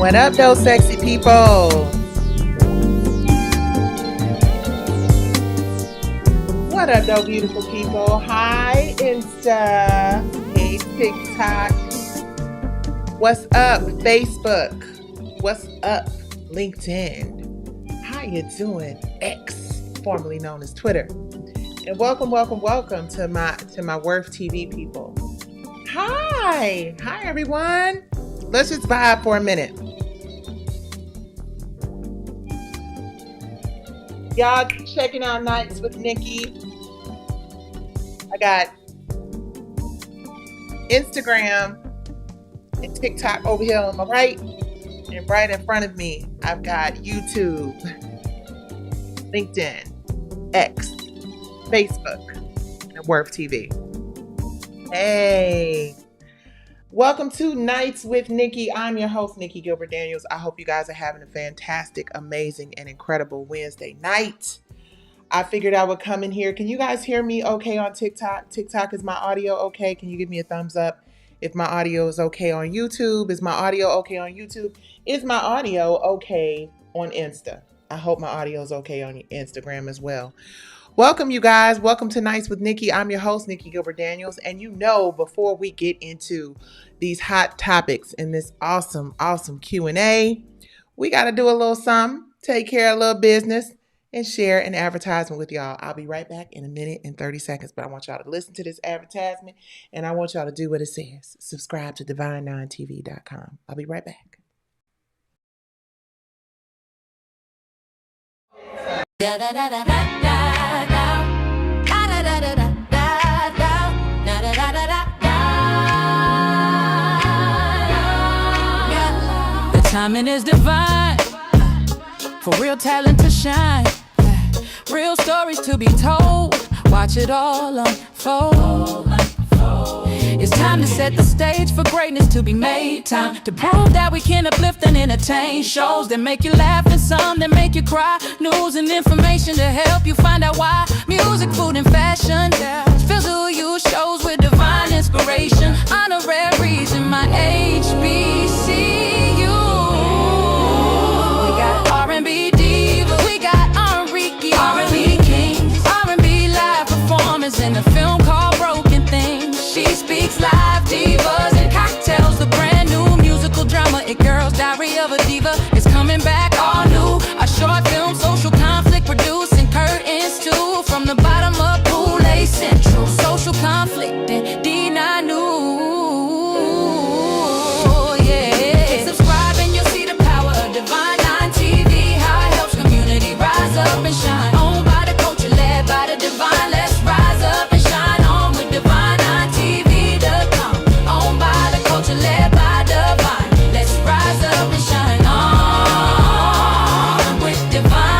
What up, those sexy people? What up, those beautiful people? Hi, Insta. Hey, TikTok. What's up, Facebook? What's up, LinkedIn? How you doing, X, formerly known as Twitter? And welcome to my Worth TV people. Hi, everyone. Let's just vibe for a minute. Y'all checking out Nights with Nicci. I got Instagram and TikTok over here on my right, and right in front of me, I've got YouTube, LinkedIn, X, Facebook, and Worth TV. Hey, welcome to Nights with Nicci. I'm your host, Nicci Gilbert Daniels. I hope you guys are having a fantastic, amazing, and incredible Wednesday night. I figured I would come in here. Can you guys hear me okay on TikTok? TikTok, is my audio okay? Can you give me a thumbs up if my audio is okay on YouTube? Is my audio okay on YouTube? Is my audio okay on Insta? I hope my audio is okay on Instagram as well. Welcome, you guys. Welcome to Nights with Nicci. I'm your host, Nicci Gilbert Daniels. And you know, before we get into these hot topics and this awesome Q&A, we got to do a little something, take care of a little business, and share an advertisement with y'all. I'll be right back in a minute and 30 seconds, but I want y'all to listen to this advertisement, and I want y'all to do what it says. Subscribe to divine9tv.com. I'll be right back. The timing is divine, for real talent to shine, real stories to be told. Watch it all unfold. It's time to set the stage for greatness to be made. Time to prove that we can uplift and entertain. Shows that make you laugh and some that make you cry. News and information to help you find out why. Music, food, and fashion fills you shows with divine inspiration. Honoraries in my HBCU. We got R&B divas, we got R&B kings, R&B live performers in a film called Broken Things. She speaks live, divas and cocktails, the brand new musical drama. It Girls Diary of a Diva is coming back all new. A short film, social conflict, producing curtains too. From the bottom up, Pool A Central, social conflict and D9 News. Yeah, subscribe and you'll see the power of Divine 9 TV. How it helps community rise up and shine. Owned by the culture, led by the divine. Let's rise up and shine on with Divine 9 TV.com. Owned by the culture, led by divine. Let's rise up and shine on with divine.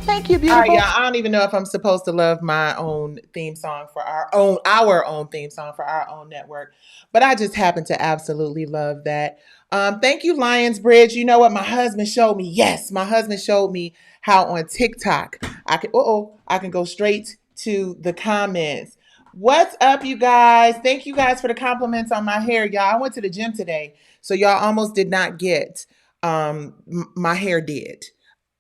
Thank you, beautiful. All right, y'all. I don't even know if I'm supposed to love my own theme song for our own theme song for our own network, but I just happen to absolutely love that. Thank you, Lions Bridge. You know what? My husband showed me. Yes, my husband showed me how on TikTok I can go straight to the comments. What's up, you guys? Thank you guys for the compliments on my hair, y'all. I went to the gym today, so y'all almost did not get my hair did.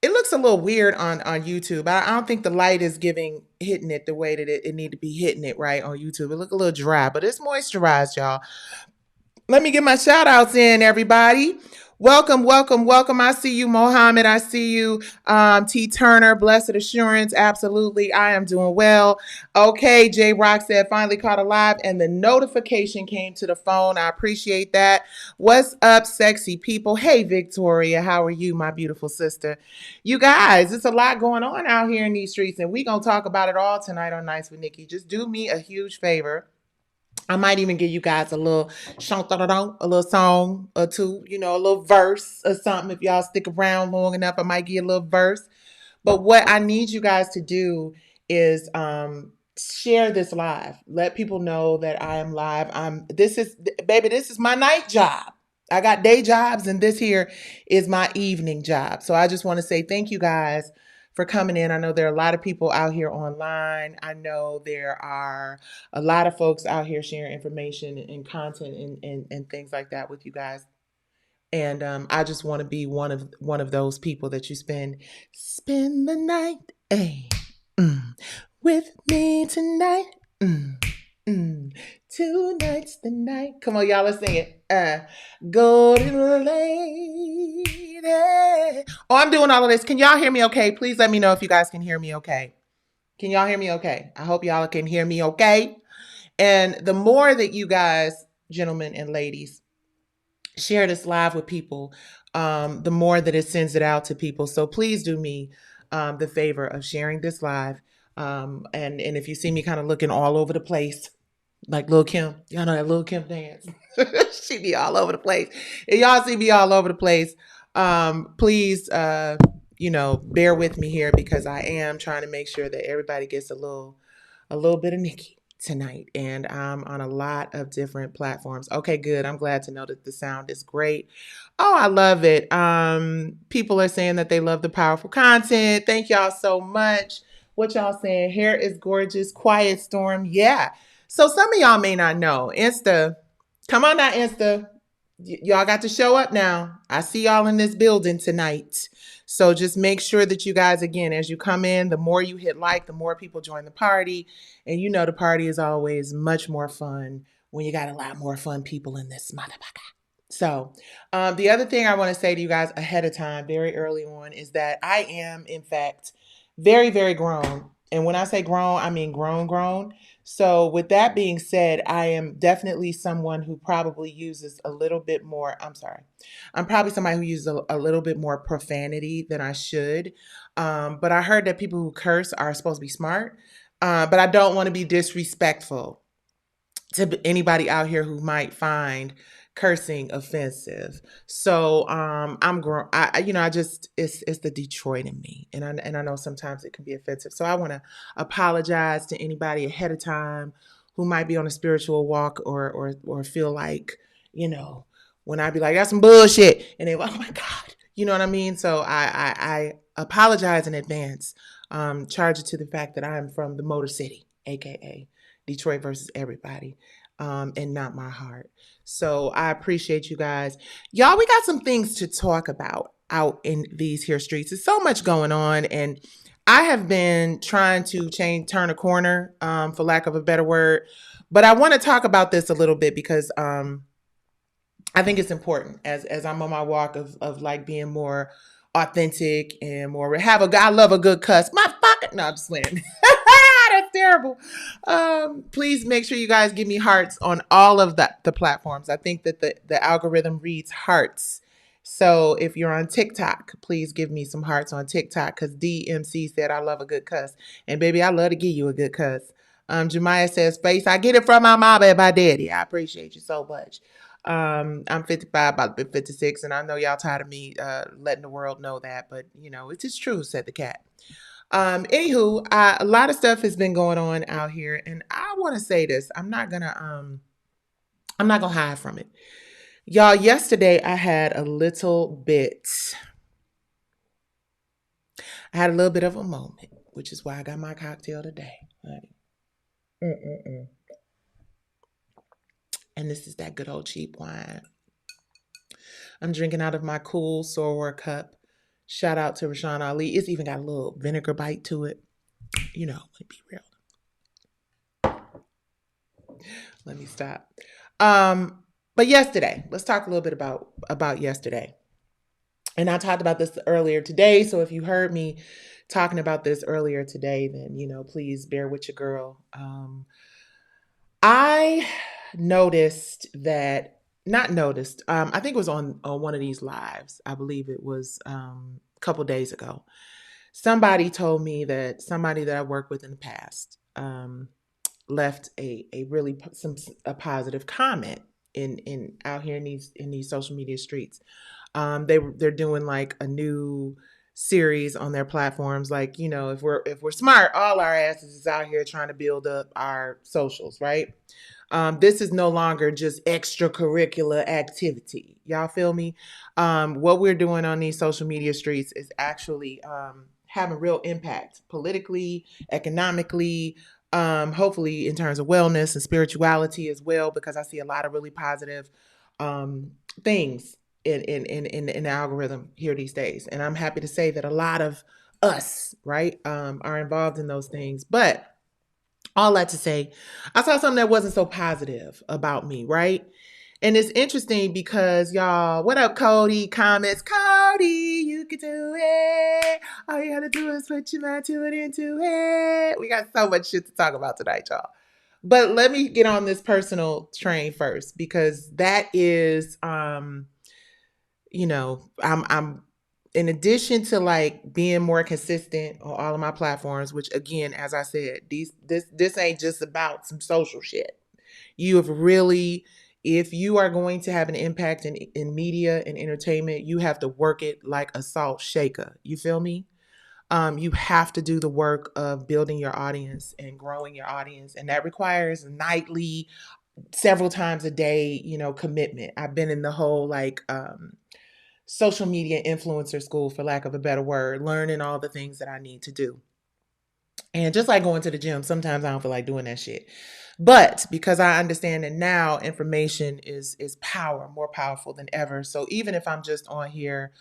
It looks a little weird on YouTube. I don't think the light is hitting it the way that it need to be hitting it right on YouTube. It look a little dry, but it's moisturized, y'all. Let me get my shout outs in, everybody. Welcome. I see you, Mohammed. I see you, T. Turner. Blessed Assurance. Absolutely. I am doing well. Okay, J. Rock said, finally caught alive, and the notification came to the phone. I appreciate that. What's up, sexy people? Hey, Victoria. How are you, my beautiful sister? You guys, it's a lot going on out here in these streets, and we're going to talk about it all tonight on Nights with Nicci. Just do me a huge favor. I might even give you guys a little song or two, a little verse or something. If y'all stick around long enough, I might give you a little verse. But what I need you guys to do is share this live. Let people know that I am live. This is my night job. I got day jobs, and this here is my evening job. So I just want to say thank you guys for coming in. I know there are a lot of people out here online. I know there are a lot of folks out here sharing information and content and things like that with you guys. And I just want to be one of those people that you spend the night, hey, with me tonight. Mm, Two nights the night. Come on, y'all, let's sing it. Golden lady. Oh, I'm doing all of this. Can y'all hear me okay? Please let me know if you guys can hear me okay. Can y'all hear me okay? I hope y'all can hear me okay. And the more that you guys, gentlemen and ladies, share this live with people, the more that it sends it out to people. So please do me the favor of sharing this live. And if you see me kind of looking all over the place, like Lil Kim, y'all know that Lil Kim dance. She be all over the place. If y'all see me all over the place, please, bear with me here because I am trying to make sure that everybody gets a little bit of Nicci tonight, and I'm on a lot of different platforms. Okay, good. I'm glad to know that the sound is great. Oh, I love it. People are saying that they love the powerful content. Thank y'all so much. What y'all saying? Hair is gorgeous. Quiet storm. Yeah. So some of y'all may not know. Insta, come on now, Insta. Y'all got to show up now. I see y'all in this building tonight. So just make sure that you guys, again, as you come in, the more you hit like, the more people join the party. And you know the party is always much more fun when you got a lot more fun people in this motherfucker. So the other thing I want to say to you guys ahead of time, very early on, is that I am, in fact, very, very grown. And when I say grown, I mean grown, grown. So with that being said, I am definitely someone who probably uses a little bit more. I'm sorry. I'm probably somebody who uses a little bit more profanity than I should. But I heard that people who curse are supposed to be smart. But I don't want to be disrespectful to anybody out here who might find cursing offensive. So I'm grown. I just it's the Detroit in me, and I know sometimes it can be offensive. So I want to apologize to anybody ahead of time who might be on a spiritual walk or feel like when I be like that's some bullshit, and they oh my god, you know what I mean. So I apologize in advance. Charge it to the fact that I am from the Motor City, aka Detroit versus everybody, and not my heart. So I appreciate you guys. Y'all, we got some things to talk about out in these here streets. There's so much going on, and I have been trying to turn a corner, for lack of a better word. But I want to talk about this a little bit because I think it's important as I'm on my walk of like being more authentic and more I love a good cuss. My fucking no, I'm just playing. That's terrible. Please make sure you guys give me hearts on all of the platforms. I think that the algorithm reads hearts. So if you're on TikTok, please give me some hearts on TikTok because DMC said I love a good cuss. And baby, I love to give you a good cuss. Jemiah says, face, I get it from my mama and my daddy. I appreciate you so much. I'm 55, about to be 56, and I know y'all tired of me letting the world know that, but it is true, said the cat. Anywho, a lot of stuff has been going on out here, and I want to say this. I'm not gonna hide from it. Y'all, yesterday I had a little bit of a moment, which is why I got my cocktail today. Honey. And this is that good old cheap wine. I'm drinking out of my cool Soror cup. Shout out to Rashawn Ali. It's even got a little vinegar bite to it. Let me be real. Let me stop. But yesterday, let's talk a little bit about yesterday. And I talked about this earlier today. So if you heard me talking about this earlier today, then please bear with your girl. I noticed that. Not noticed. I think it was on one of these lives. I believe it was a couple days ago. Somebody told me that somebody that I worked with in the past left a really positive comment in out here in these social media streets. They're doing like a new series on their platforms. Like if we're smart, all our asses is out here trying to build up our socials, right? This is no longer just extracurricular activity. Y'all feel me? What we're doing on these social media streets is actually having real impact politically, economically, hopefully in terms of wellness and spirituality as well, because I see a lot of really positive things in the algorithm here these days. And I'm happy to say that a lot of us, right, are involved in those things. But all that to say, I saw something that wasn't so positive about me, right? And it's interesting because y'all, what up, Cody? Comments, Cody, you can do it. All you gotta do is put your mind to it into it. We got so much shit to talk about tonight, y'all. But let me get on this personal train first, because that is I'm in addition to like being more consistent on all of my platforms, which again, as I said, this ain't just about some social shit. You have really, if you are going to have an impact in media and entertainment, you have to work it like a salt shaker. You feel me? You have to do the work of building your audience and growing your audience. And that requires nightly, several times a day, commitment. I've been in the whole like social media influencer school, for lack of a better word, learning all the things that I need to do. And just like going to the gym, sometimes I don't feel like doing that shit. But because I understand that now information is power, more powerful than ever. So even if I'm just on here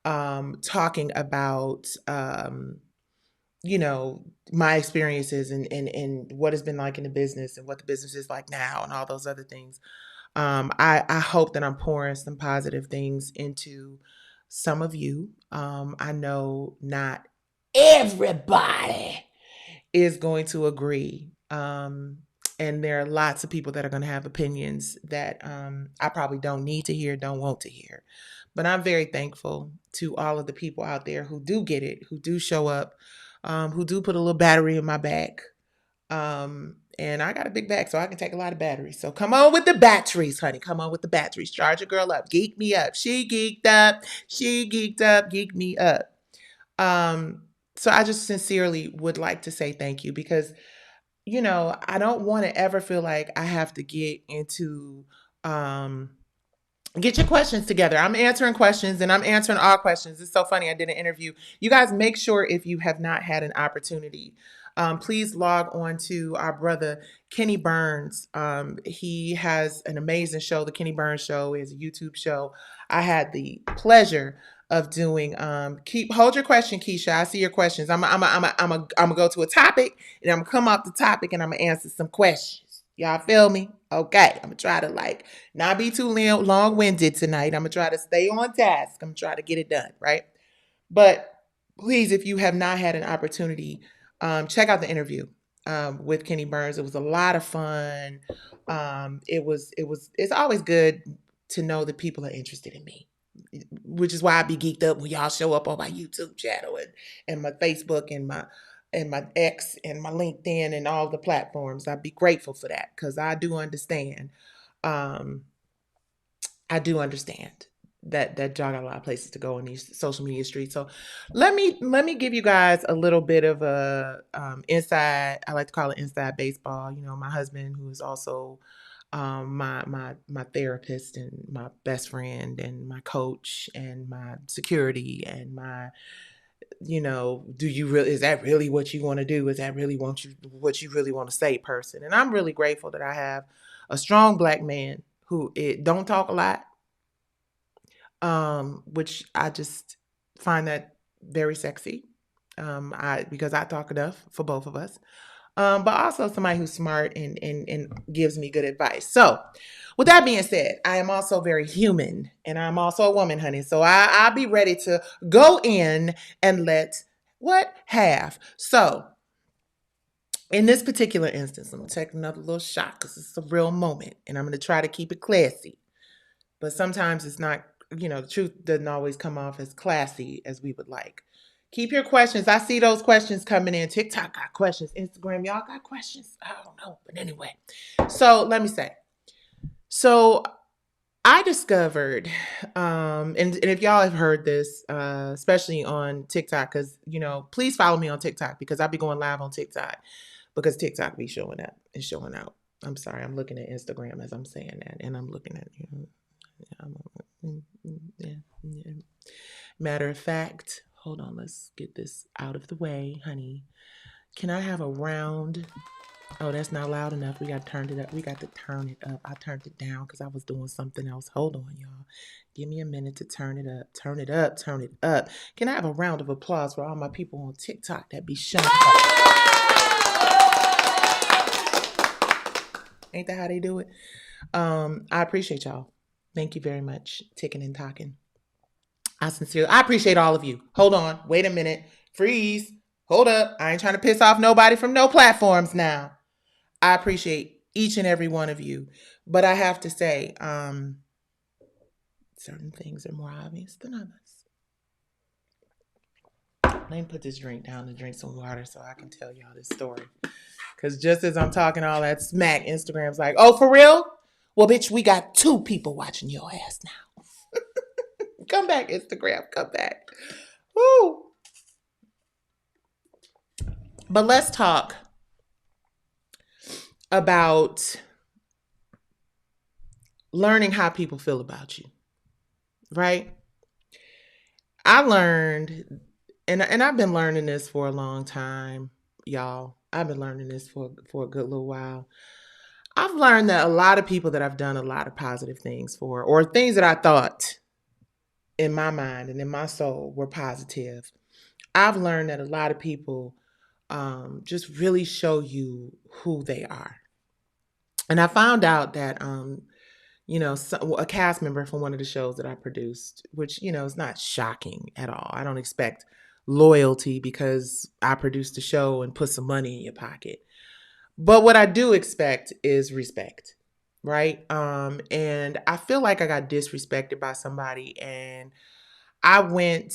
talking about my experiences and what it's been like in the business and what the business is like now and all those other things, I hope that I'm pouring some positive things into some of you. I know not everybody is going to agree. And there are lots of people that are going to have opinions that I probably don't need to hear, don't want to hear. But I'm very thankful to all of the people out there who do get it, who do show up, who do put a little battery in my back. And I got a big back, so I can take a lot of batteries. So come on with the batteries, honey. Come on with the batteries. Charge your girl up. Geek me up. She geeked up. She geeked up. Geek me up. So I just sincerely would like to say thank you, because I don't want to ever feel like I have to get your questions together. I'm answering questions, and I'm answering all questions. It's so funny. I did an interview. You guys, make sure if you have not had an opportunity, please log on to our brother Kenny Burns. He has an amazing show. The Kenny Burns Show is a YouTube show. I had the pleasure of doing. Hold your question, Keisha. I see your questions. I'm gonna go to a topic, and I'm gonna come off the topic, and I'm gonna answer some questions. Y'all feel me? Okay. I'm gonna try to like not be too long-winded tonight. I'm gonna try to stay on task. I'm gonna try to get it done, right? But please, if you have not had an opportunity, check out the interview with Kenny Burns. It was a lot of fun. It's always good to know that people are interested in me, which is why I be geeked up when y'all show up on my YouTube channel and my Facebook and my X and my LinkedIn and all the platforms. I'd be grateful for that, because I do understand. Um, I do understand that y'all got a lot of places to go in these social media streets. So let me give you guys a little bit of a inside. I like to call it inside baseball. My husband, who is also my therapist and my best friend and my coach and my security and my do you really, is that really what you want to do? Is that really what you really want to say, person? And I'm really grateful that I have a strong Black man who don't talk a lot, which I just find that very sexy. Because I talk enough for both of us. But also somebody who's smart and gives me good advice. So, with that being said, I am also very human, and I'm also a woman, honey. So I'll be ready to go in and let what have. So, in this particular instance, I'm gonna take another little shot because it's a real moment, and I'm gonna try to keep it classy. But sometimes it's not. The truth doesn't always come off as classy as we would like. Keep your questions. I see those questions coming in. TikTok got questions. Instagram, y'all got questions. I don't know. But anyway, so let me say. So I discovered, and if y'all have heard this, especially on TikTok, because, please follow me on TikTok, because I'll be going live on TikTok, because TikTok be showing up and showing out. I'm sorry. I'm looking at Instagram as I'm saying that, and I'm looking at, yeah. Matter of fact, hold on, let's get this out of the way, honey. Can I have a round? Oh, that's not loud enough. We got to turn it up. We got to turn it up. I turned it down because I was doing something else. Hold on, y'all. Give me a minute to turn it up. Turn it up. Turn it up. Can I have a round of applause for all my people on TikTok that be showing up? Ain't that how they do it? I appreciate y'all. Thank you very much. Ticking and talking. I appreciate all of you. Hold on. Wait a minute. Freeze. Hold up. I ain't trying to piss off nobody from no platforms now. I appreciate each and every one of you. But I have to say, certain things are more obvious than others. Let me put this drink down and drink some water so I can tell y'all this story. Because just as I'm talking all that smack, Instagram's like, oh, for real? Well, bitch, we got 2 people watching your ass now. Come back, Instagram. Come back. Woo. But let's talk about learning how people feel about you, right? I learned, and I've been learning this for a long time, y'all. I've been learning this for a good little while. I've learned that a lot of people that I've done a lot of positive things for, or things that I thought in my mind and in my soul were positive, I've learned that a lot of people just really show you who they are. And I found out that a cast member from one of the shows that I produced, which, is not shocking at all. I don't expect loyalty because I produced a show and put some money in your pocket. But what I do expect is respect, right? And I feel like I got disrespected by somebody, and I went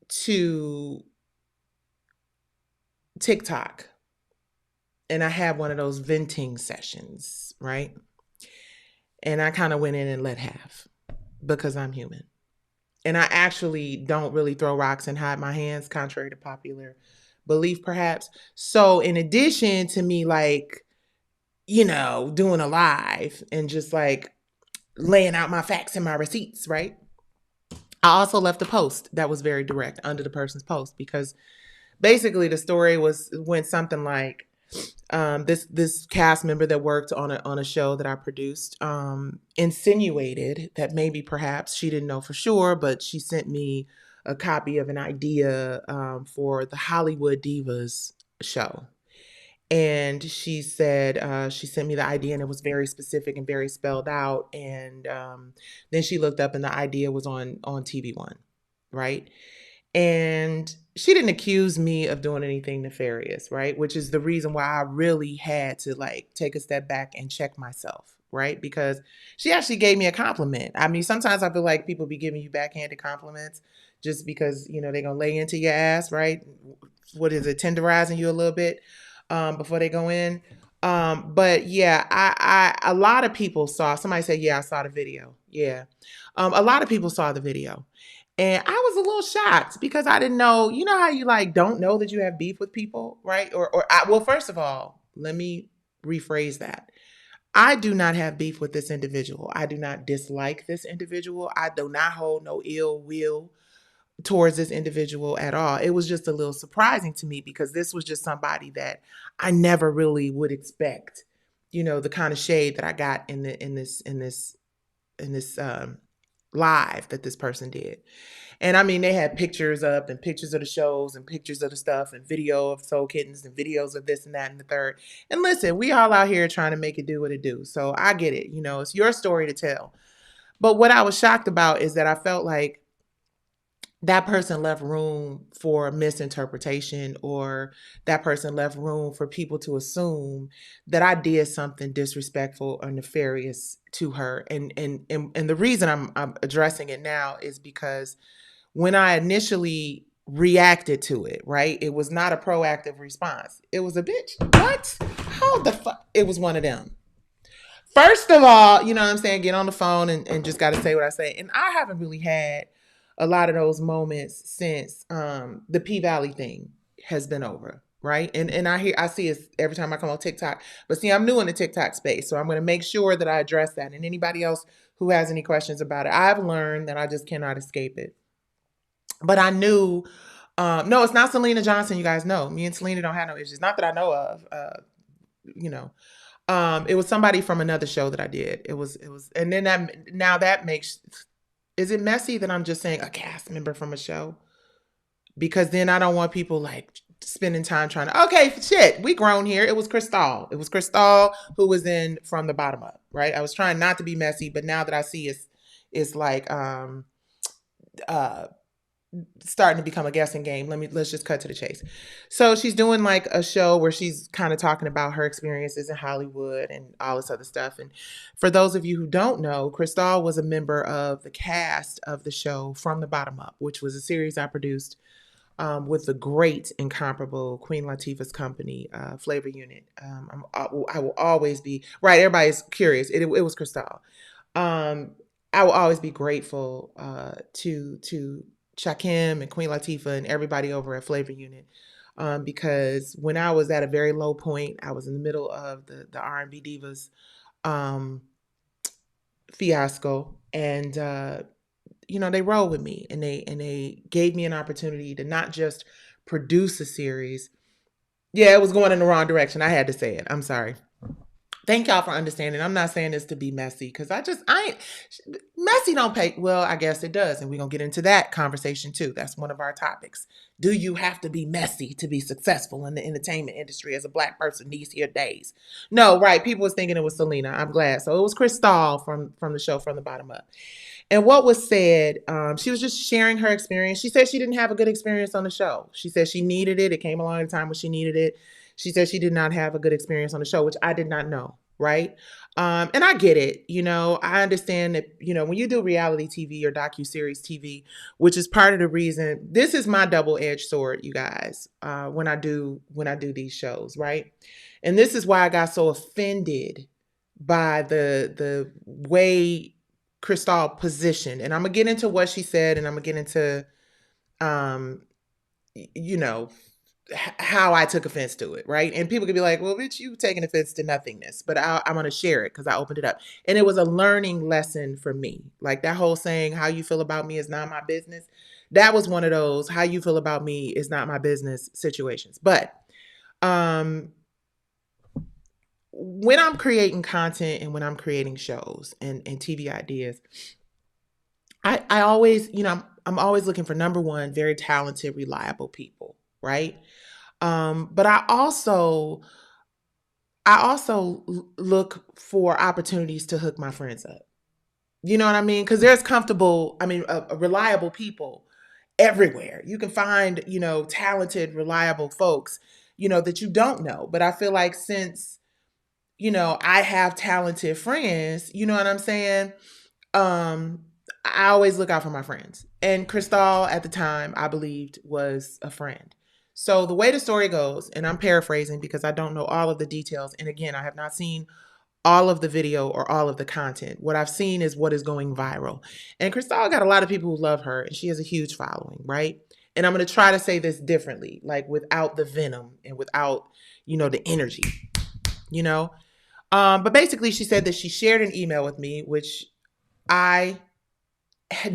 to TikTok and I had one of those venting sessions, right? And I kind of went in and let have because I'm human. And I actually don't really throw rocks and hide my hands, contrary to popular belief, perhaps. So in addition to me, like, doing a live and just like laying out my facts and my receipts, right? I also left a post that was very direct under the person's post because basically the story went something like, this cast member that worked on a show that I produced insinuated that maybe perhaps she didn't know for sure, but she sent me a copy of an idea for the Hollywood Divas show. And she said she sent me the idea and it was very specific and very spelled out. And then she looked up and the idea was on TV1, right? And she didn't accuse me of doing anything nefarious, right? Which is the reason why I really had to like take a step back and check myself, right? Because she actually gave me a compliment. I mean, sometimes I feel like people be giving you backhanded compliments just because, they're going to lay into your ass, right? What is it? Tenderizing you a little bit before they go in. But yeah, a lot of people somebody said, yeah, I saw the video. Yeah. A lot of people saw the video. And I was a little shocked because I didn't know, how you like don't know that you have beef with people, right? Well, first of all, let me rephrase that. I do not have beef with this individual. I do not dislike this individual. I do not hold no ill will towards this individual at all. It was just a little surprising to me because this was just somebody that I never really would expect, the kind of shade that I got in this live that this person did. And I mean, they had pictures up and pictures of the shows and pictures of the stuff and video of Soul Kittens and videos of this and that and the third. And listen, we all out here trying to make it do what it do. So I get it. It's your story to tell. But what I was shocked about is that I felt like that person left room for misinterpretation, or that person left room for people to assume that I did something disrespectful or nefarious to her. And the reason I'm addressing it now is because when I initially reacted to it, right, it was not a proactive response. It was a bitch. What? How the fuck? It was one of them. First of all, you know what I'm saying? Get on the phone and just got to say what I say. And I haven't really had a lot of those moments since the P Valley thing has been over, right? And I see it every time I come on TikTok. But see, I'm new in the TikTok space, so I'm going to make sure that I address that. And anybody else who has any questions about it, I've learned that I just cannot escape it. But I knew, no, it's not Selena Johnson. You guys know me and Selena don't have no issues. Not that I know of. You know, it was somebody from another show that I did. It was, and then that now that makes, is it messy that I'm just saying a cast member from a show? Because then I don't want people like spending time trying to, okay, shit, we grown here. It was Cristal. It was Cristal who was in From the Bottom Up, right? I was trying not to be messy, but now that I see it's like uh starting to become a guessing game. Let's just cut to the chase. So she's doing like a show where she's kind of talking about her experiences in Hollywood and all this other stuff. And for those of you who don't know, Cristal was a member of the cast of the show From the Bottom Up, which was a series I produced with the great, incomparable Queen Latifah's company, Flavor Unit. I will always be right. Everybody's curious. It was Cristal. Um, I will always be grateful to Shakim and Queen Latifah and everybody over at Flavor Unit. Because when I was at a very low point, I was in the middle of the R&B Divas um, fiasco, and they rolled with me, and they gave me an opportunity to not just produce a series. Yeah, it was going in the wrong direction. I had to say it. I'm sorry. Thank y'all for understanding. I'm not saying this to be messy because I ain't messy don't pay. Well, I guess it does. And we're going to get into that conversation too. That's one of our topics. Do you have to be messy to be successful in the entertainment industry as a Black person these here days? No, right. People was thinking it was Selena. I'm glad. So it was Cristal from the show From the Bottom Up. And what was said, she was just sharing her experience. She said she didn't have a good experience on the show. She said she needed it. It came along at a time when she needed it. She said she did not have a good experience on the show, which I did not know. Right. And I get it. I understand that, when you do reality TV or docuseries TV, which is part of the reason, this is my double-edged sword, you guys, when I do these shows. Right. And this is why I got so offended by the way Cristal positioned. And I'm gonna get into what she said, and I'm gonna get into um, you know, how I took offense to it, right? And people could be like, "Well, bitch, you taking offense to nothingness," but I'm gonna share it because I opened it up, and it was a learning lesson for me. Like that whole saying, "How you feel about me is not my business." That was one of those "How you feel about me is not my business" situations. But um, when I'm creating content and when I'm creating shows and TV ideas, I always, I'm always looking for number one, very talented, reliable people, right? But I also look for opportunities to hook my friends up. You know what I mean? Because there's reliable people everywhere. You can find, talented, reliable folks, that you don't know. But I feel like since, I have talented friends, you know what I'm saying? um I always look out for my friends. And Cristal at the time, I believed, was a friend. So the way the story goes, and I'm paraphrasing because I don't know all of the details, and again, I have not seen all of the video or all of the content. What I've seen is what is going viral. And Cristal got a lot of people who love her, and she has a huge following, right? And I'm going to try to say this differently, like without the venom and without, the energy, you know? But basically, she said that she shared an email with me, which I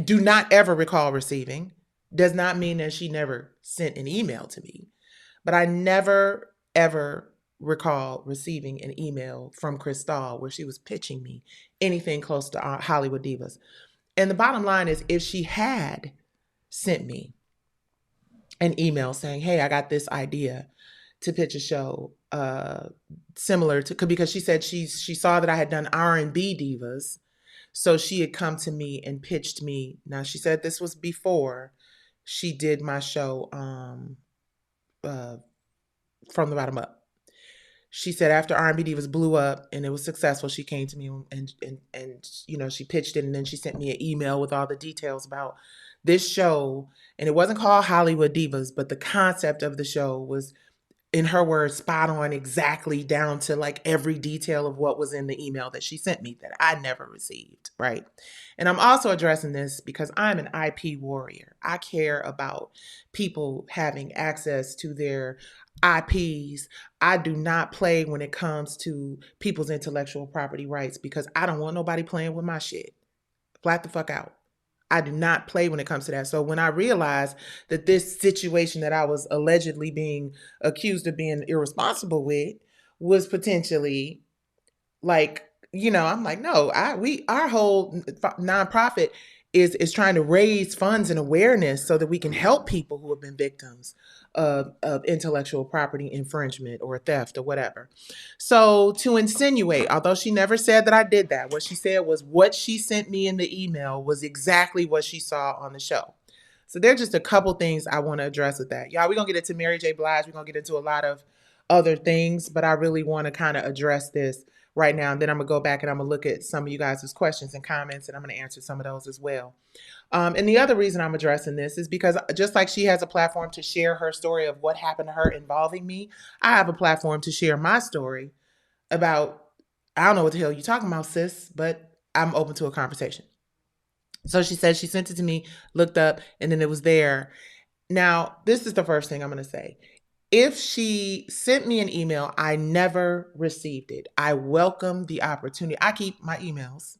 do not ever recall receiving. Does not mean that she never sent an email to me, but I never ever recall receiving an email from Cristal where she was pitching me anything close to Hollywood Divas. And the bottom line is, if she had sent me an email saying, "Hey, I got this idea to pitch a show similar to," because she said she saw that I had done R&B Divas. So she had come to me and pitched me. Now she said this was before she did my show uh, From the Bottom Up. She said after R&B Divas blew up and it was successful, she came to me and she pitched it, and then she sent me an email with all the details about this show. And it wasn't called Hollywood Divas, but the concept of the show was, in her words, spot on, exactly down to like every detail of what was in the email that she sent me that I never received, right? And I'm also addressing this because I'm an IP warrior. I care about people having access to their IPs. I do not play when it comes to people's intellectual property rights because I don't want nobody playing with my shit. Flat the fuck out. I do not play when it comes to that. So when I realized that this situation that I was allegedly being accused of being irresponsible with was potentially like, I'm like, no, our whole nonprofit is trying to raise funds and awareness so that we can help people who have been victims of intellectual property infringement or theft or whatever. So to insinuate, although she never said that I did that, what she said was what she sent me in the email was exactly what she saw on the show. So there's just a couple things I want to address with that. Y'all, we're going to get into Mary J. Blige. We're going to get into a lot of other things, but I really want to kind of address this right now. And then I'm going to go back and I'm going to look at some of you guys' questions and comments, and I'm going to answer some of those as well. And the other reason I'm addressing this is because just like she has a platform to share her story of what happened to her involving me, I have a platform to share my story about, I don't know what the hell you're talking about, sis, but I'm open to a conversation. So she said she sent it to me, looked up, and then it was there. Now, this is the first thing I'm going to say. If she sent me an email, I never received it. I welcome the opportunity. I keep my emails,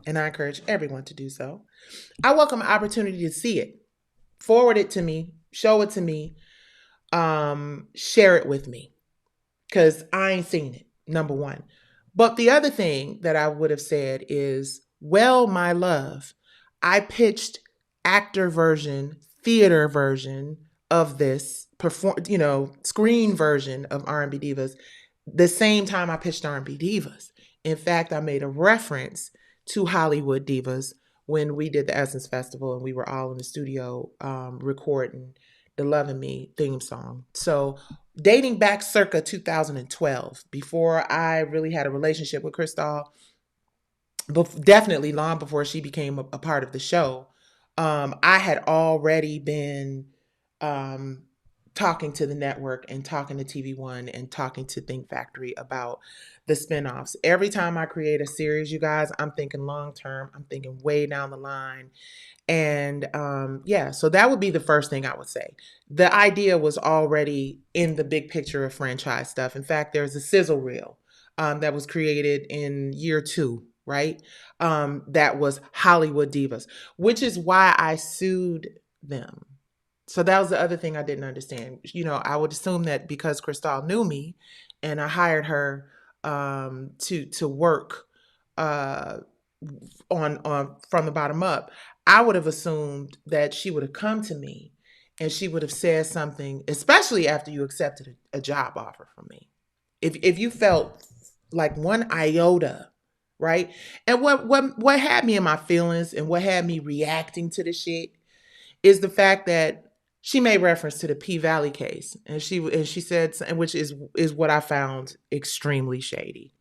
and I encourage everyone to do so. I welcome an opportunity to see it, forward it to me, show it to me, share it with me, because I ain't seen it, number one. But the other thing that I would have said is, well, my love, I pitched actor version, theater version of this screen version of R&B Divas the same time I pitched R&B Divas. In fact, I made a reference to Hollywood Divas when we did the Essence Festival and we were all in the studio recording the Lovin' Me theme song. So dating back circa 2012, before I really had a relationship with Crystal, definitely long before she became a part of the show, I had already been talking to the network and talking to TV One and talking to Think Factory about the spinoffs. Every time I create a series, you guys, I'm thinking long term. I'm thinking way down the line. And so that would be the first thing I would say. The idea was already in the big picture of franchise stuff. In fact, there's a sizzle reel that was created in year 2, right? That was Hollywood Divas, which is why I sued them. So that was the other thing I didn't understand. I would assume that because Cristal knew me and I hired her to work on from the bottom up, I would have assumed that she would have come to me and she would have said something, especially after you accepted a job offer from me. If you felt like one iota, right? And what had me in my feelings and what had me reacting to the shit is the fact that she made reference to the P Valley case, and she said, which is what I found extremely shady.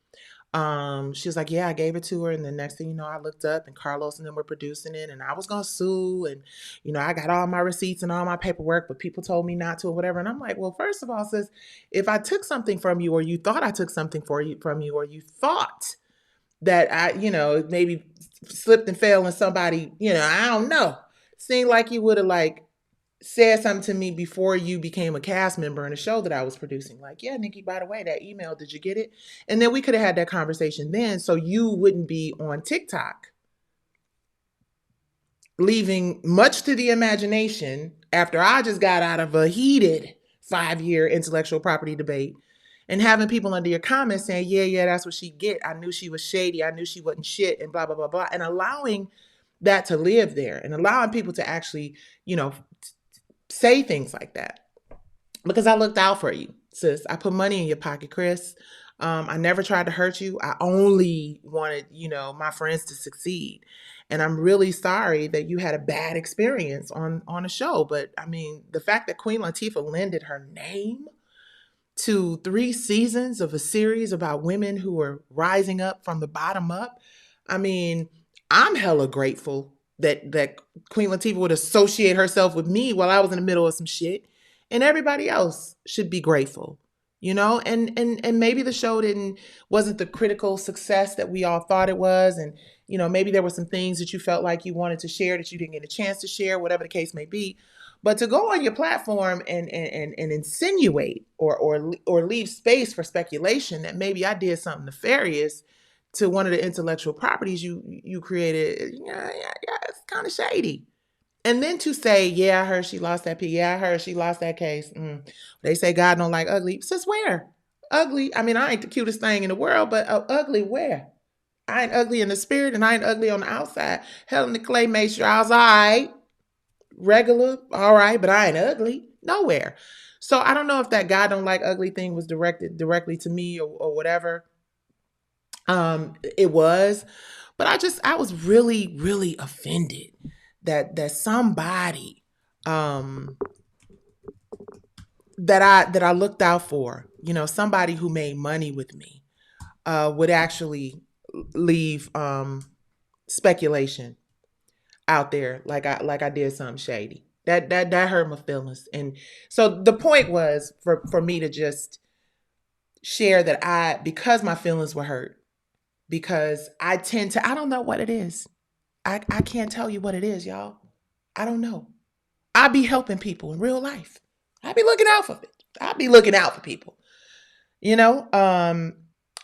She was like, yeah, I gave it to her, and the next thing you know, I looked up and Carlos and them were producing it, and I was gonna sue, and I got all my receipts and all my paperwork, but people told me not to or whatever. And I'm like, well, first of all, sis, if I took something from you, or you thought I took something from you, or you thought that I, maybe slipped and fell and somebody, I don't know, seemed like you would have like said something to me before you became a cast member in a show that I was producing. Like, yeah, Nicci, by the way, that email, did you get it? And then we could have had that conversation then, so you wouldn't be on TikTok, leaving much to the imagination after I just got out of a heated 5-year intellectual property debate and having people under your comments saying, yeah, that's what she get. I knew she was shady. I knew she wasn't shit and blah, blah, blah, blah. And allowing that to live there and allowing people to actually, say things like that, because I looked out for you, sis. I put money in your pocket, Chris. I never tried to hurt you. I only wanted, my friends to succeed. And I'm really sorry that you had a bad experience on a show. But I mean, the fact that Queen Latifah lended her name to 3 seasons of a series about women who are rising up from the bottom up, I mean, I'm hella grateful that Queen Latifah would associate herself with me while I was in the middle of some shit, and everybody else should be grateful, and maybe the show wasn't the critical success that we all thought it was, and maybe there were some things that you felt like you wanted to share that you didn't get a chance to share, whatever the case may be. But to go on your platform and insinuate or leave space for speculation that maybe I did something nefarious to one of the intellectual properties you created, yeah, kind of shady. And then to say, yeah, I heard she lost that P. Yeah, I heard she lost that case. They say God don't like ugly. Since where? Ugly. I mean, I ain't the cutest thing in the world, but ugly where? I ain't ugly in the spirit and I ain't ugly on the outside. Helen the Clay made sure I was all right, regular, all right, but I ain't ugly. Nowhere. So I don't know if that God don't like ugly thing was directed directly to me or whatever. It was, but I was really, really offended that somebody that I looked out for, somebody who made money with me, would actually leave speculation out there like I did something shady. That hurt my feelings. And so the point was for me to just share that because my feelings were hurt, because I don't know what it is. I can't tell you what it is, y'all. I don't know. I be helping people in real life. I be looking out for it. I be looking out for people. You know,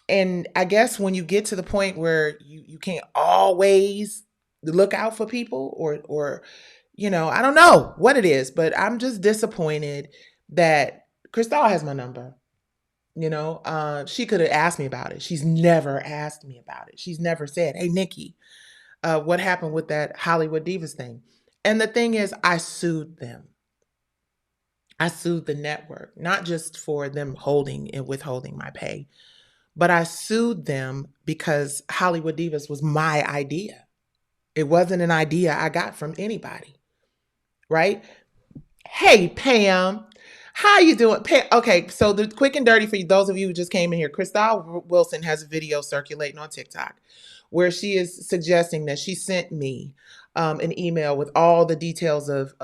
and I guess when you get to the point where you can't always look out for people or I don't know what it is, but I'm just disappointed that Crystal has my number. She could have asked me about it. She's never asked me about it. She's never said, "Hey, Nicci, what happened with that Hollywood Divas thing?" And the thing is, I sued them. I sued the network, not just for them holding and withholding my pay, but I sued them because Hollywood Divas was my idea. It wasn't an idea I got from anybody, right? Hey, Pam. How you doing? Pam, okay, so the quick and dirty for those of you who just came in here, Crystal Wilson has a video circulating on TikTok where she is suggesting that she sent me an email with all the details of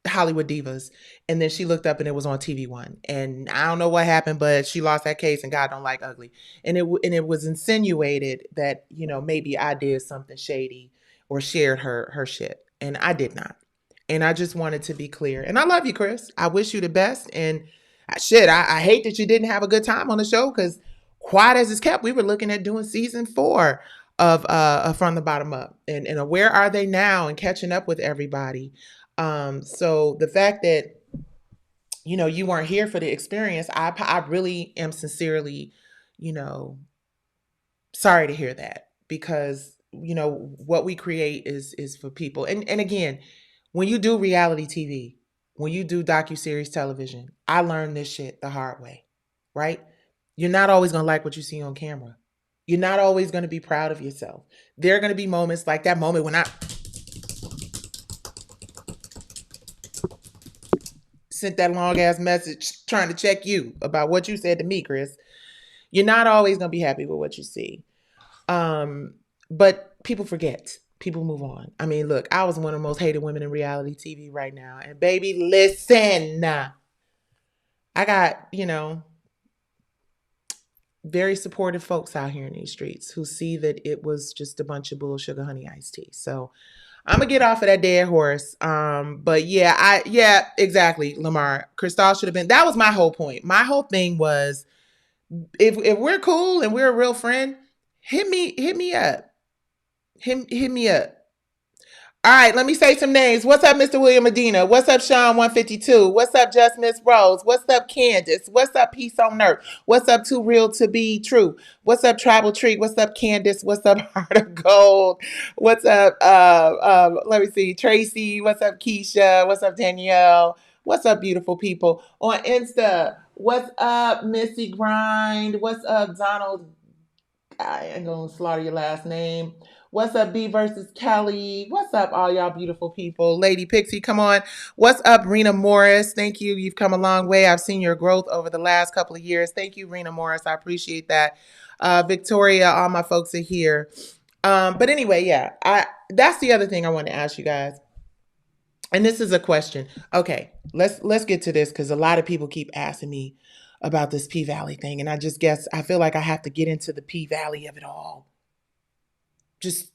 Hollywood Divas, and then she looked up and it was on TV One, and I don't know what happened, but she lost that case, and God don't like ugly, and it was insinuated that maybe I did something shady or shared her shit, and I did not, and I just wanted to be clear. And I love you, Chris. I wish you the best, and I hate that you didn't have a good time on the show because quiet as it's kept, we were looking at doing season 4 of From the Bottom Up, and where are they now and catching up with everybody. So the fact that you weren't here for the experience, I really am sincerely, sorry to hear that, because what we create is for people. And again, when you do reality TV, when you do docuseries television, I learned this shit the hard way, right? You're not always gonna like what you see on camera. You're not always gonna be proud of yourself. There are gonna be moments like that moment when I sent that long ass message trying to check you about what you said to me, Chris. You're not always gonna be happy with what you see. But people forget. People move on. I mean, look, I was one of the most hated women in reality TV right now. And baby, listen. I got, very supportive folks out here in these streets who see that it was just a bunch of bull sugar honey iced tea. So I'm gonna get off of that dead horse. But yeah, exactly, Lamar. Cristal should have been. That was my whole point. My whole thing was, if we're cool and we're a real friend, hit me up. Hit me up. All right, let me say some names. What's up, Mr. William Medina? What's up, Sean 152? What's up, Just Miss Rose? What's up, Candace? What's up, Peace on Earth? What's up, Too Real to Be True? What's up, Tribal Tree? What's up, Candace? What's up, Heart of Gold? What's up, let me see, Tracy? What's up, Keisha? What's up, Danielle? What's up, beautiful people? On Insta, what's up, Missy Grind? What's up, Donald? I ain't gonna slaughter your last name. What's up, B versus Kelly? What's up, all y'all beautiful people? Lady Pixie, come on. What's up, Rena Morris? Thank you. You've come a long way. I've seen your growth over the last couple of years. Thank you, Rena Morris. I appreciate that. Victoria, all my folks are here. But anyway, yeah, that's the other thing I want to ask you guys. And this is a question. Okay, let's get to this because a lot of people keep asking me about this P Valley thing, and I feel like I have to get into the P Valley of it all. Just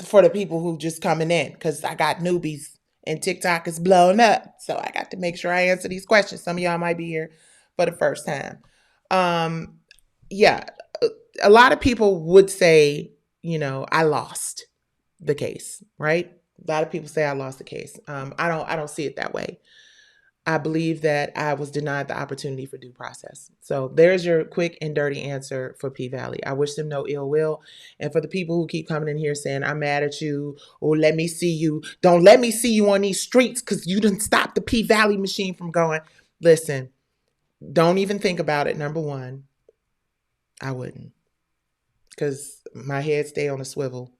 for the people who just coming in, because I got newbies and TikTok is blown up, so I got to make sure I answer these questions. Some of y'all might be here for the first time. Yeah, a lot of people would say, I lost the case, right? A lot of people say I lost the case. I don't see it that way. I believe that I was denied the opportunity for due process. So there's your quick and dirty answer for P Valley. I wish them no ill will. And for the people who keep coming in here saying, I'm mad at you, or let me see you, don't let me see you on these streets because you didn't stop the P Valley machine from going. Listen, don't even think about it. Number one, I wouldn't, because my head stay on a swivel.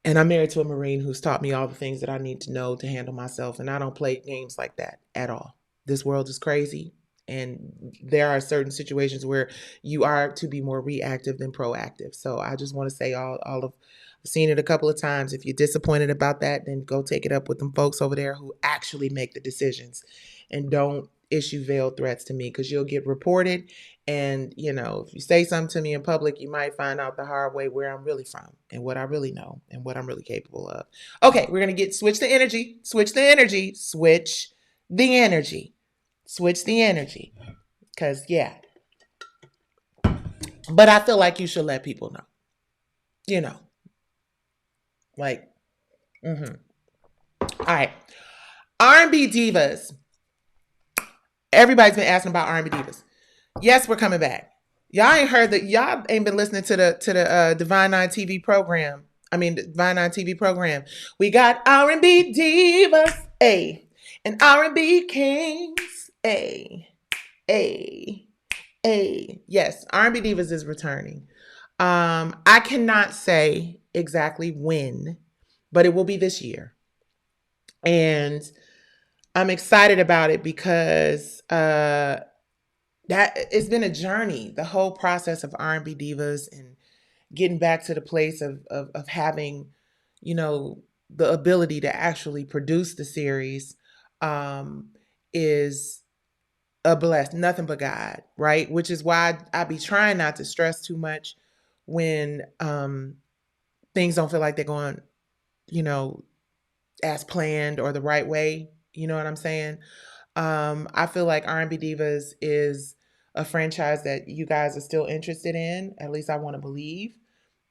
And I'm married to a Marine who's taught me all the things that I need to know to handle myself. And I don't play games like that at all. This world is crazy. And there are certain situations where you are to be more reactive than proactive. So I just want to say all of I've seen it a couple of times. If you're disappointed about that, then go take it up with them folks over there who actually make the decisions, and don't issue veiled threats to me, because you'll get reported. And, if you say something to me in public, you might find out the hard way where I'm really from and what I really know and what I'm really capable of. Okay, we're going to switch the energy, switch the energy, switch the energy, switch the energy. Because, yeah. But I feel like you should let people know, you know, like, all right. R&B divas. Everybody's been asking about R&B divas. Yes, we're coming back. Y'all ain't heard that. Y'all ain't been listening to the Divine Nine TV program. I mean, the Divine Nine TV program. We got R&B divas, and R&B kings, a. Yes, R&B divas is returning. I cannot say exactly when, but it will be this year, and I'm excited about it because that it's been a journey. The whole process of R&B divas and getting back to the place of having, the ability to actually produce the series, is a blessing, nothing but God, right? Which is why I be trying not to stress too much when things don't feel like they're going, you know, as planned or the right way. You know what I'm saying? I feel like R&B Divas is a franchise that you guys are still interested in. At least I want to believe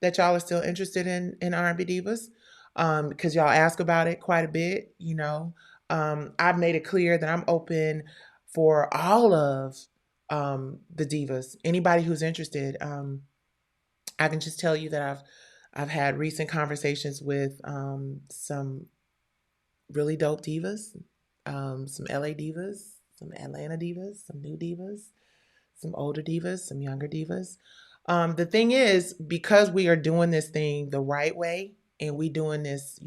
that y'all are still interested in R&B Divas, because y'all ask about it quite a bit. I've made it clear that I'm open for all of the divas. Anybody who's interested, I can just tell you that I've had recent conversations with some really dope divas, some LA divas, some Atlanta divas, some new divas, some older divas, some younger divas. The thing is, because we are doing this thing the right way, and we doing this,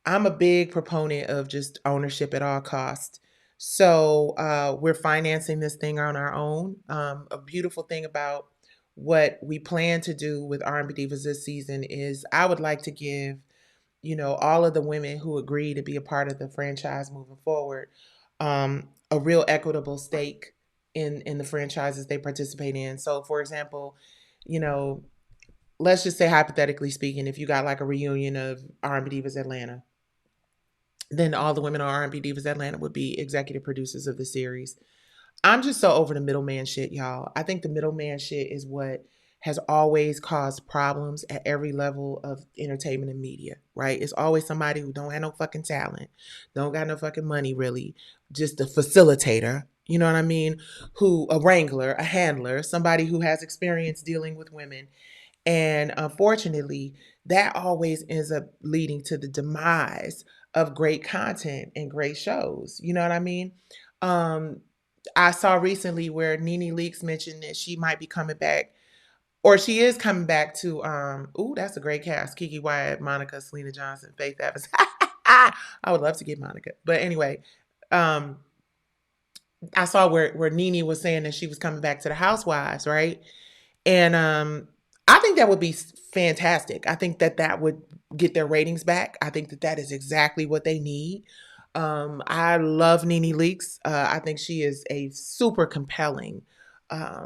I'm a big proponent of just ownership at all costs. So we're financing this thing on our own. A beautiful thing about what we plan to do with R&B Divas this season is I would like to give, all of the women who agree to be a part of the franchise moving forward, a real equitable stake in the franchises they participate in. So, for example, you know, let's just say hypothetically speaking, if you got like a reunion of R&B Divas Atlanta, then all the women on R&B Divas Atlanta would be executive producers of the series. I'm just so over the middleman shit, y'all. I think the middleman shit is what has always caused problems at every level of entertainment and media, right? It's always somebody who don't have no fucking talent, don't got no fucking money really, just a facilitator, you know what I mean? Who, a wrangler, a handler, somebody who has experience dealing with women. And unfortunately, that always ends up leading to the demise of great content and great shows. You know what I mean? Um, I saw recently where Nene Leakes mentioned that she might be coming back, or she is coming back to ooh, that's a great cast. Kiki Wyatt, Monica, Selena Johnson, Faith Evans. I would love to get Monica. But anyway, um, I saw where Nene was saying that she was coming back to the Housewives, right? And I think that would be fantastic. I think that would get their ratings back. I think that is exactly what they need. I love Nene Leakes. I think she is a super compelling,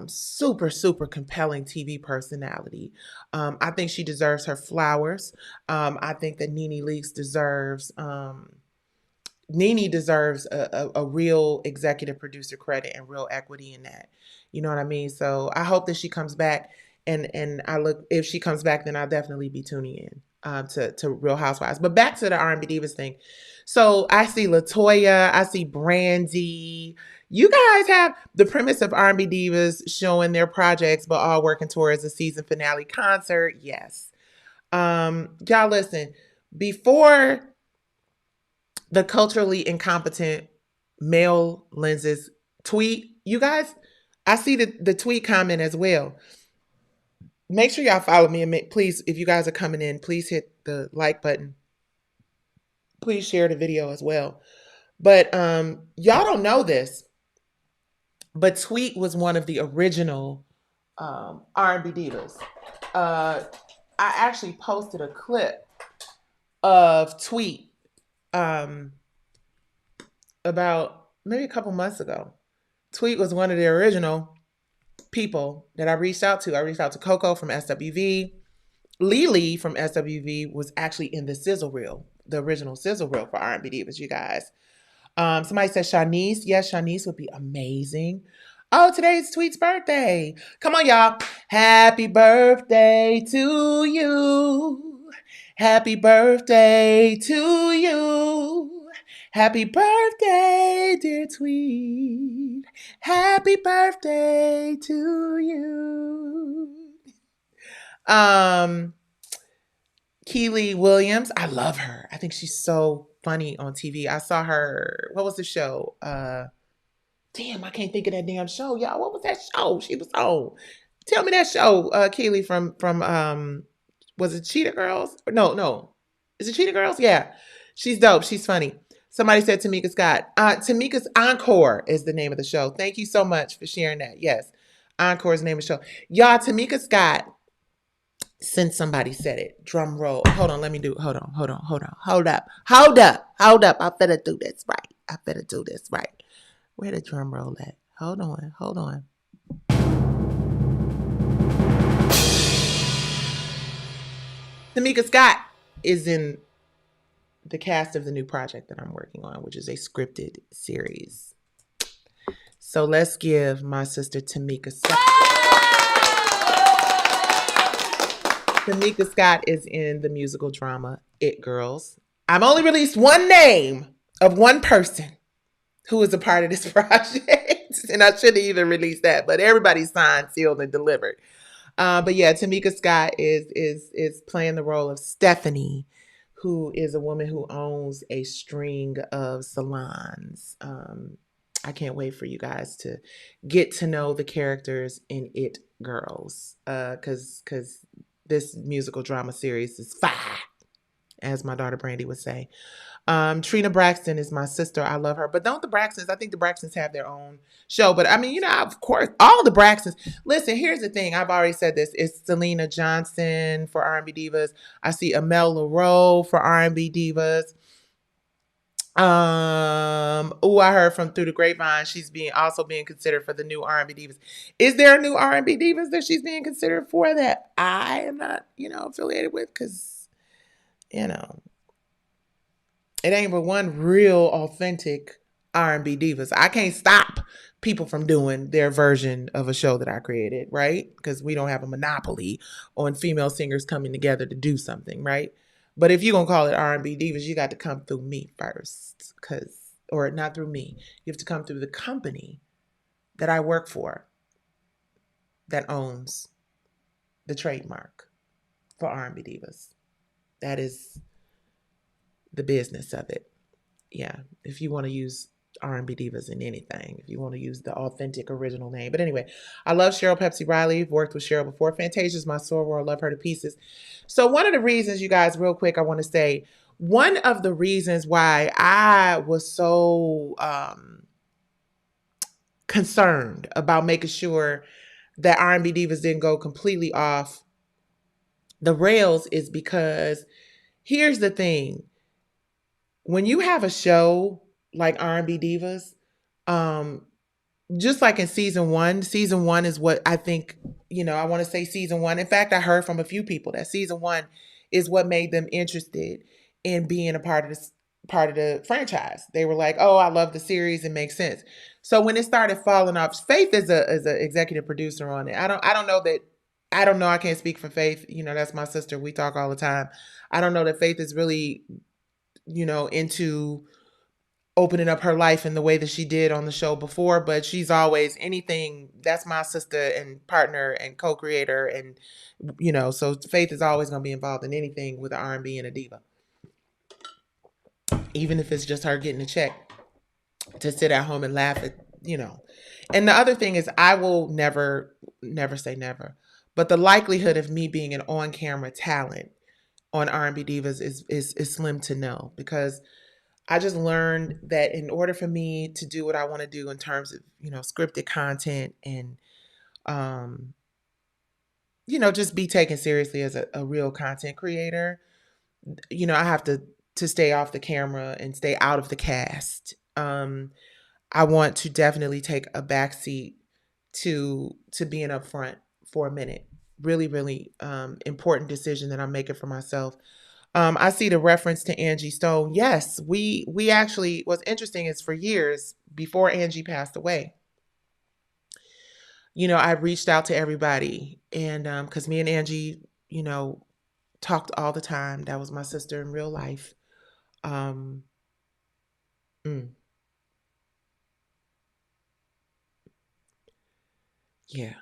super compelling TV personality. I think she deserves her flowers. I think that Nene deserves a real executive producer credit and real equity in that. You know what I mean? So I hope that she comes back. and I look, if she comes back, then I'll definitely be tuning in to Real Housewives. But back to the R&B Divas thing. So I see Latoya, I see Brandy. You guys have the premise of R&B Divas showing their projects, but all working towards a season finale concert. Yes. Y'all listen, before the culturally incompetent male lenses tweet, you guys, I see the tweet comment as well. Make sure y'all follow me, and please, if you guys are coming in, please hit the like button. Please share the video as well. But y'all don't know this, but Tweet was one of the original R&B divas. I actually posted a clip of Tweet about maybe a couple months ago. Tweet was one of the original people that I reached out to. I reached out to Coco from SWV. Lily from SWV was actually in the sizzle reel, the original sizzle reel for R&B Divas, you guys. Somebody said Shanice. Yes, Shanice would be amazing. Oh, today's Tweet's birthday. Come on, y'all. Happy birthday to you. Happy birthday to you. Happy birthday, dear Tweet. Happy birthday to you. Keely Williams, I love her. I think she's so funny on TV. I saw her. What was the show? Damn, I can't think of that damn show, y'all. What was that show she was on? Tell me that show, Keely from was it Cheetah Girls? No. Is it Cheetah Girls? Yeah. She's dope. She's funny. Somebody said Tamika Scott. Tamika's Encore is the name of the show. Thank you so much for sharing that. Yes. Encore is the name of the show. Y'all, Tamika Scott, since somebody said it. Drum roll. Hold on, let me do. Hold up. I better do this right. Where the drum roll at? Hold on. Tamika Scott is in the cast of the new project that I'm working on, which is a scripted series. So let's give my sister Tamika Scott. Tamika Scott is in the musical drama It Girls. I've only released one name of one person who is a part of this project, and I shouldn't even release that, but everybody's signed, sealed, and delivered. But yeah, Tamika Scott is playing the role of Stephanie, who is a woman who owns a string of salons. I can't wait for you guys to get to know the characters in It Girls, because this musical drama series is fire, as my daughter Brandy would say. Trina Braxton is my sister. I love her. But don't the Braxtons, I think the Braxtons have their own show. But I mean, of course, all the Braxtons. Listen, here's the thing. I've already said this. It's Selena Johnson for R&B Divas. I see Amel Leroux for R&B Divas. I heard from Through the Grapevine, she's also being considered for the new R&B Divas. Is there a new R&B Divas that she's being considered for that I am not, affiliated with? Because, it ain't but one real authentic R&B Divas. I can't stop people from doing their version of a show that I created, right? Because we don't have a monopoly on female singers coming together to do something, right? But if you're going to call it R&B Divas, you got to come through me first. Or not through me. You have to come through the company that I work for that owns the trademark for R&B Divas. That is the business of it. Yeah, if you want to use R&B Divas in anything, if you want to use the authentic original name. But anyway, I love Cheryl Pepsi Riley. I've worked with Cheryl before. Fantasia's my soror. I love her to pieces. So one of the reasons, you guys, real quick, I want to say, one of the reasons why I was so concerned about making sure that R&B Divas didn't go completely off the rails is because here's the thing. When you have a show like R&B Divas, just like in season one is what I think, I want to say season one. In fact, I heard from a few people that season one is what made them interested in being a part of the franchise. They were like, oh, I love the series. It makes sense. So when it started falling off, Faith is a executive producer on it. I don't know that I don't know. I can't speak for Faith. You know, that's my sister. We talk all the time. I don't know that Faith is really, into opening up her life in the way that she did on the show before, but she's always anything. That's my sister and partner and co-creator, and so Faith is always going to be involved in anything with an R&B and a diva, even if it's just her getting a check to sit at home and laugh at. And the other thing is, I will never say never, but the likelihood of me being an on-camera talent on R&B Divas is slim to no, because I just learned that in order for me to do what I want to do in terms of, scripted content and, um, just be taken seriously as a real content creator, I have to stay off the camera and stay out of the cast. I want to definitely take a backseat to being up front for a minute. Really, really important decision that I'm making for myself. I see the reference to Angie Stone. Yes, we actually, what's interesting is for years before Angie passed away, I reached out to everybody, and because me and Angie, you know, talked all the time. That was my sister in real life. Um, mm, yeah,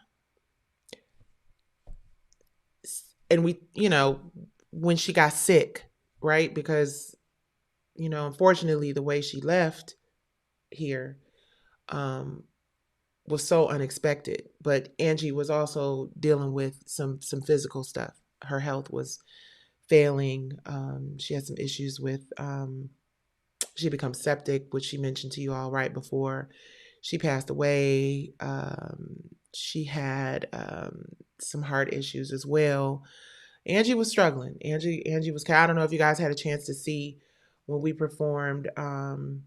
and we, when she got sick, right? Because unfortunately, the way she left here, um, was so unexpected. But Angie was also dealing with some physical stuff. Her health was failing. She had some issues with she had become septic, which she mentioned to you all right before she passed away. She had some heart issues as well. Angie was struggling. Angie was. I don't know if you guys had a chance to see when we performed. When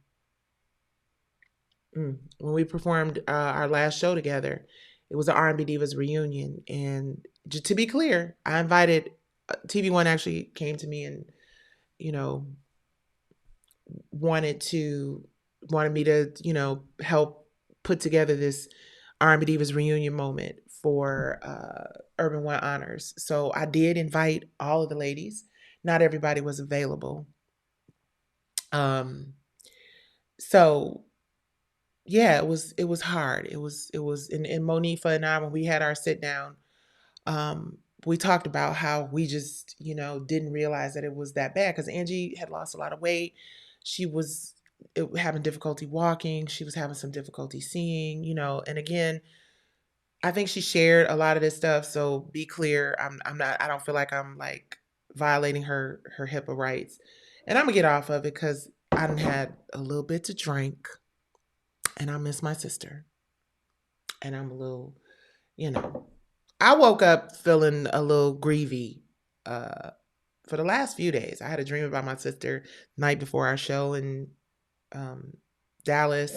we performed our last show together. It was an R&B Divas reunion, and just to be clear, I invited TV One. Actually came to me and you know wanted to wanted me to help put together this R&B Divas reunion moment for Urban One Honors. So I did invite all of the ladies. Not everybody was available. Um, so yeah, it was hard. It was and Monifa and I, when we had our sit down, um, we talked about how we just, didn't realize that it was that bad because Angie had lost a lot of weight. She was having difficulty walking. She was having some difficulty seeing, and again, I think she shared a lot of this stuff. So be clear, I'm not, I don't feel like I'm like violating her HIPAA rights. And I'm gonna get off of it because I done had a little bit to drink and I miss my sister. And I'm a little, you know, I woke up feeling a little grievy uh, for the last few days. I had a dream about my sister night before our show in um, Dallas.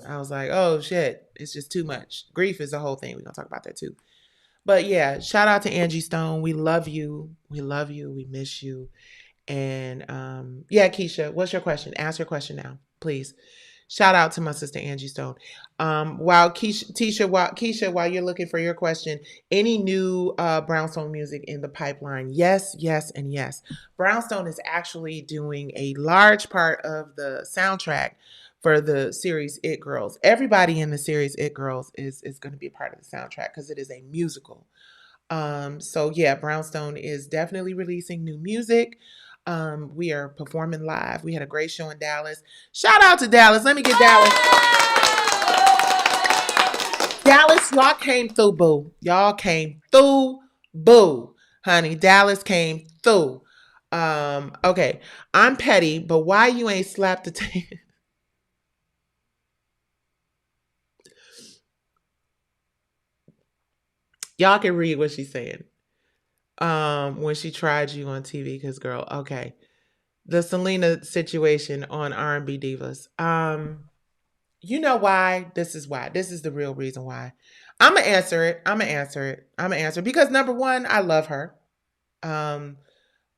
I was like, oh shit, it's just too much. Grief is a whole thing. We're going to talk about that too. But yeah, shout out to Angie Stone. We love you. We love you. We miss you. And yeah, Keisha, what's your question? Ask your question now, please. Shout out to my sister Angie Stone. While Keisha, while you're looking for your question, any new Brownstone music in the pipeline? Yes, yes, and yes. Brownstone is actually doing a large part of the soundtrack for the series It Girls. Everybody in the series It Girls is going to be a part of the soundtrack because it is a musical. So yeah, Brownstone is definitely releasing new music. We are performing live. We had a great show in Dallas. Shout out to Dallas. Let me get Dallas. Dallas, y'all came through, boo. Y'all came through, boo. Honey, Dallas came through. Okay. I'm petty, but why you ain't slapped the Y'all can read what she's saying. When she tried you on TV, because girl, okay. The Selena situation on R&B Divas. You know why? This is why. This is the real reason why. I'm gonna answer it. I'm gonna answer it. I'm gonna answer it because number one, I love her. Um,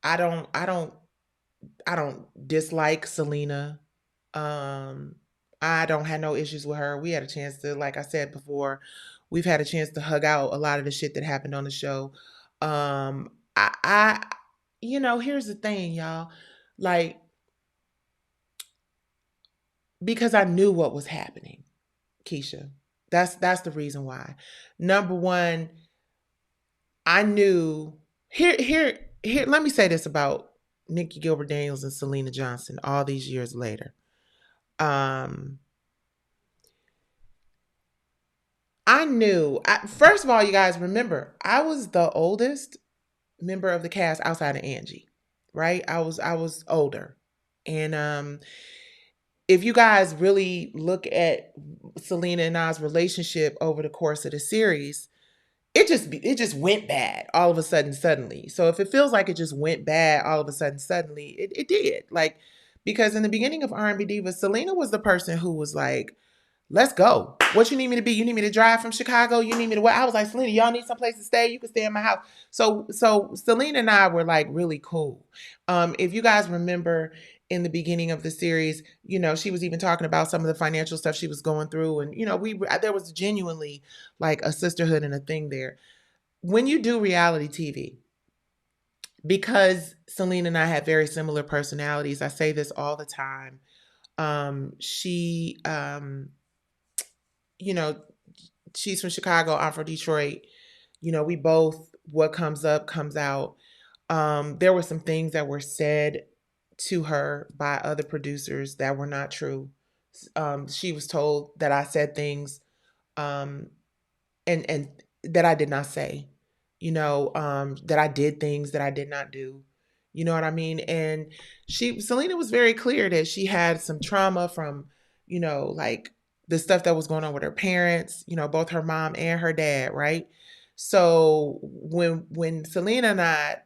I don't. I don't. I don't dislike Selena. Um, I don't have no issues with her. We had a chance to, like I said before, We've had a chance to hug out a lot of the shit that happened on the show. I here's the thing, y'all. Like, because I knew what was happening, Keisha. That's the reason why. Number one, I knew here. Let me say this about Nikki Gilbert Daniels and Selena Johnson all these years later. Um, I knew. First of all, you guys remember, I was the oldest member of the cast outside of Angie, right? I was older, and if you guys really look at Selena and I's relationship over the course of the series, it just went bad all of a sudden suddenly. So if it feels like it just went bad all of a sudden suddenly, it did. Like, because in the beginning of R&B Divas, Selena was the person who was like, let's go. What you need me to be? You need me to drive from Chicago? You need me to what? I was like, Selena, y'all need someplace to stay? You can stay in my house. So Selena and I were like really cool. If you guys remember in the beginning of the series, she was even talking about some of the financial stuff she was going through. And, there was genuinely like a sisterhood and a thing there. When you do reality TV, because Selena and I have very similar personalities, I say this all the time. She you know, she's from Chicago, I'm from Detroit. We both, what comes up comes out. There were some things that were said to her by other producers that were not true. She was told that I said things, um, and that I did not say, that I did things that I did not do. You know what I mean? And Selena was very clear that she had some trauma from, like the stuff that was going on with her parents, both her mom and her dad, right? So when Selena and I,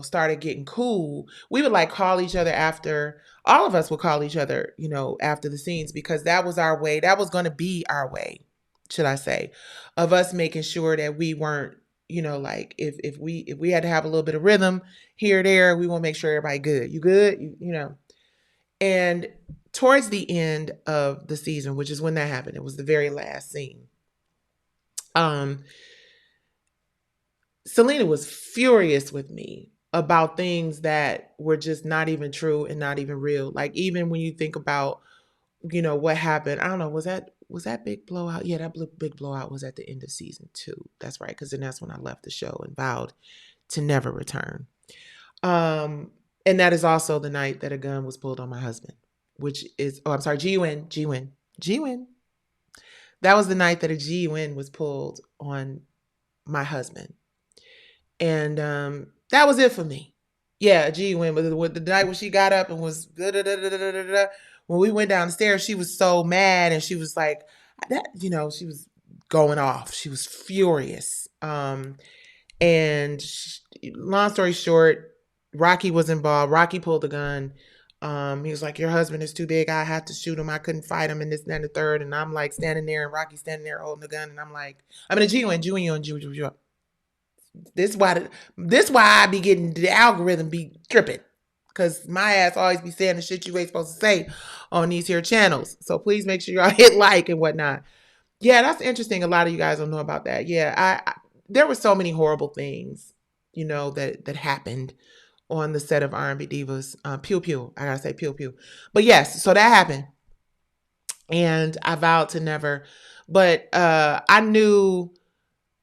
started getting cool, we would like call each other after, all of us would call each other, after the scenes, because that was our way. That was going to be our way, should I say, of us making sure that we weren't, like if we had to have a little bit of rhythm here or there, we want to make sure everybody good. You good? And towards the end of the season, which is when that happened, it was the very last scene. Um, Selena was furious with me about things that were just not even true and not even real. Like, even when you think about, what happened. I don't know. Was that big blowout? Yeah, that big blowout was at the end of season 2. That's right, because then that's when I left the show and vowed to never return. And that is also the night that a gun was pulled on my husband, which is, I'm sorry, G-Win. That was the night that a G-Win was pulled on my husband. And that was it for me. Yeah, G-Win. But the night when she got up and was when we went downstairs, she was so mad, and she was like, that, she was going off. She was furious. And long story short, Rocky was involved. Rocky pulled the gun. He was like, your husband is too big. I had to shoot him. I couldn't fight him, and this, and that, and the third. And I'm like standing there, and Rocky's standing there holding the gun. And I'm like, I'm in a G-Win. This why I be getting the algorithm be tripping. Cause my ass always be saying the shit you ain't supposed to say on these here channels. So please make sure y'all hit like and whatnot. Yeah, that's interesting. A lot of you guys don't know about that. Yeah, I there were so many horrible things, that happened on the set of R&B Divas. Pew pew. I gotta say pew pew. But yes, so that happened, and I vowed to never. But I knew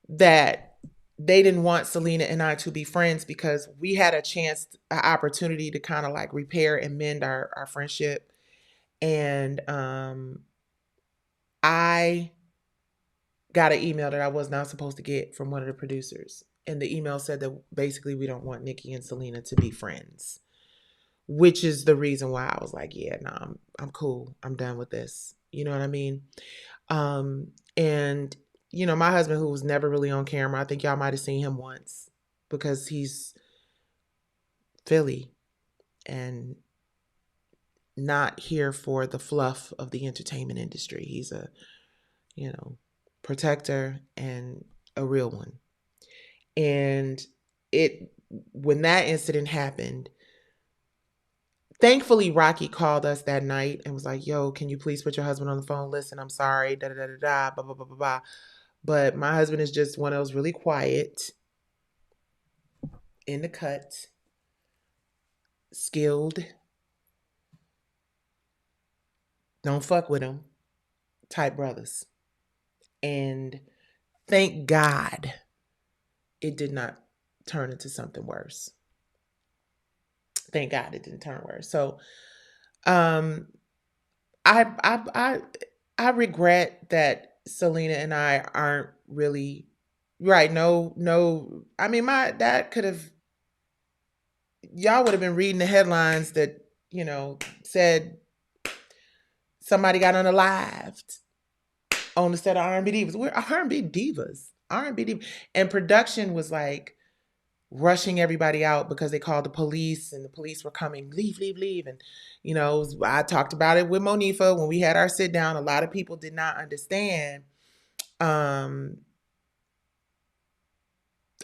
that they didn't want Selena and I to be friends, because we had a chance, an opportunity to kind of like repair and mend our friendship. And I got an email that I was not supposed to get from one of the producers. And the email said that basically we don't want Nikki and Selena to be friends, which is the reason why I was like, yeah, no, I'm cool. I'm done with this. You know what I mean? And my husband, who was never really on camera, I think y'all might have seen him once, because he's Philly and not here for the fluff of the entertainment industry. He's a, protector and a real one. And when that incident happened, thankfully Rocky called us that night and was like, yo, can you please put your husband on the phone? Listen, I'm sorry, da da da da da, blah blah blah blah blah. But my husband is just one of those really quiet, in the cut, skilled, don't fuck with him type brothers. And thank God it did not turn into something worse. Thank God it didn't turn worse. So um I I I I regret that Selena and I aren't really right. No, no. I mean, my dad could have. Y'all would have been reading the headlines that said somebody got unalived on the set of R&B Divas. We're R&B Divas, R&B Divas, and production was like rushing everybody out because they called the police and the police were coming, leave, leave, leave. And, I talked about it with Monifa when we had our sit down. A lot of people did not understand. Um,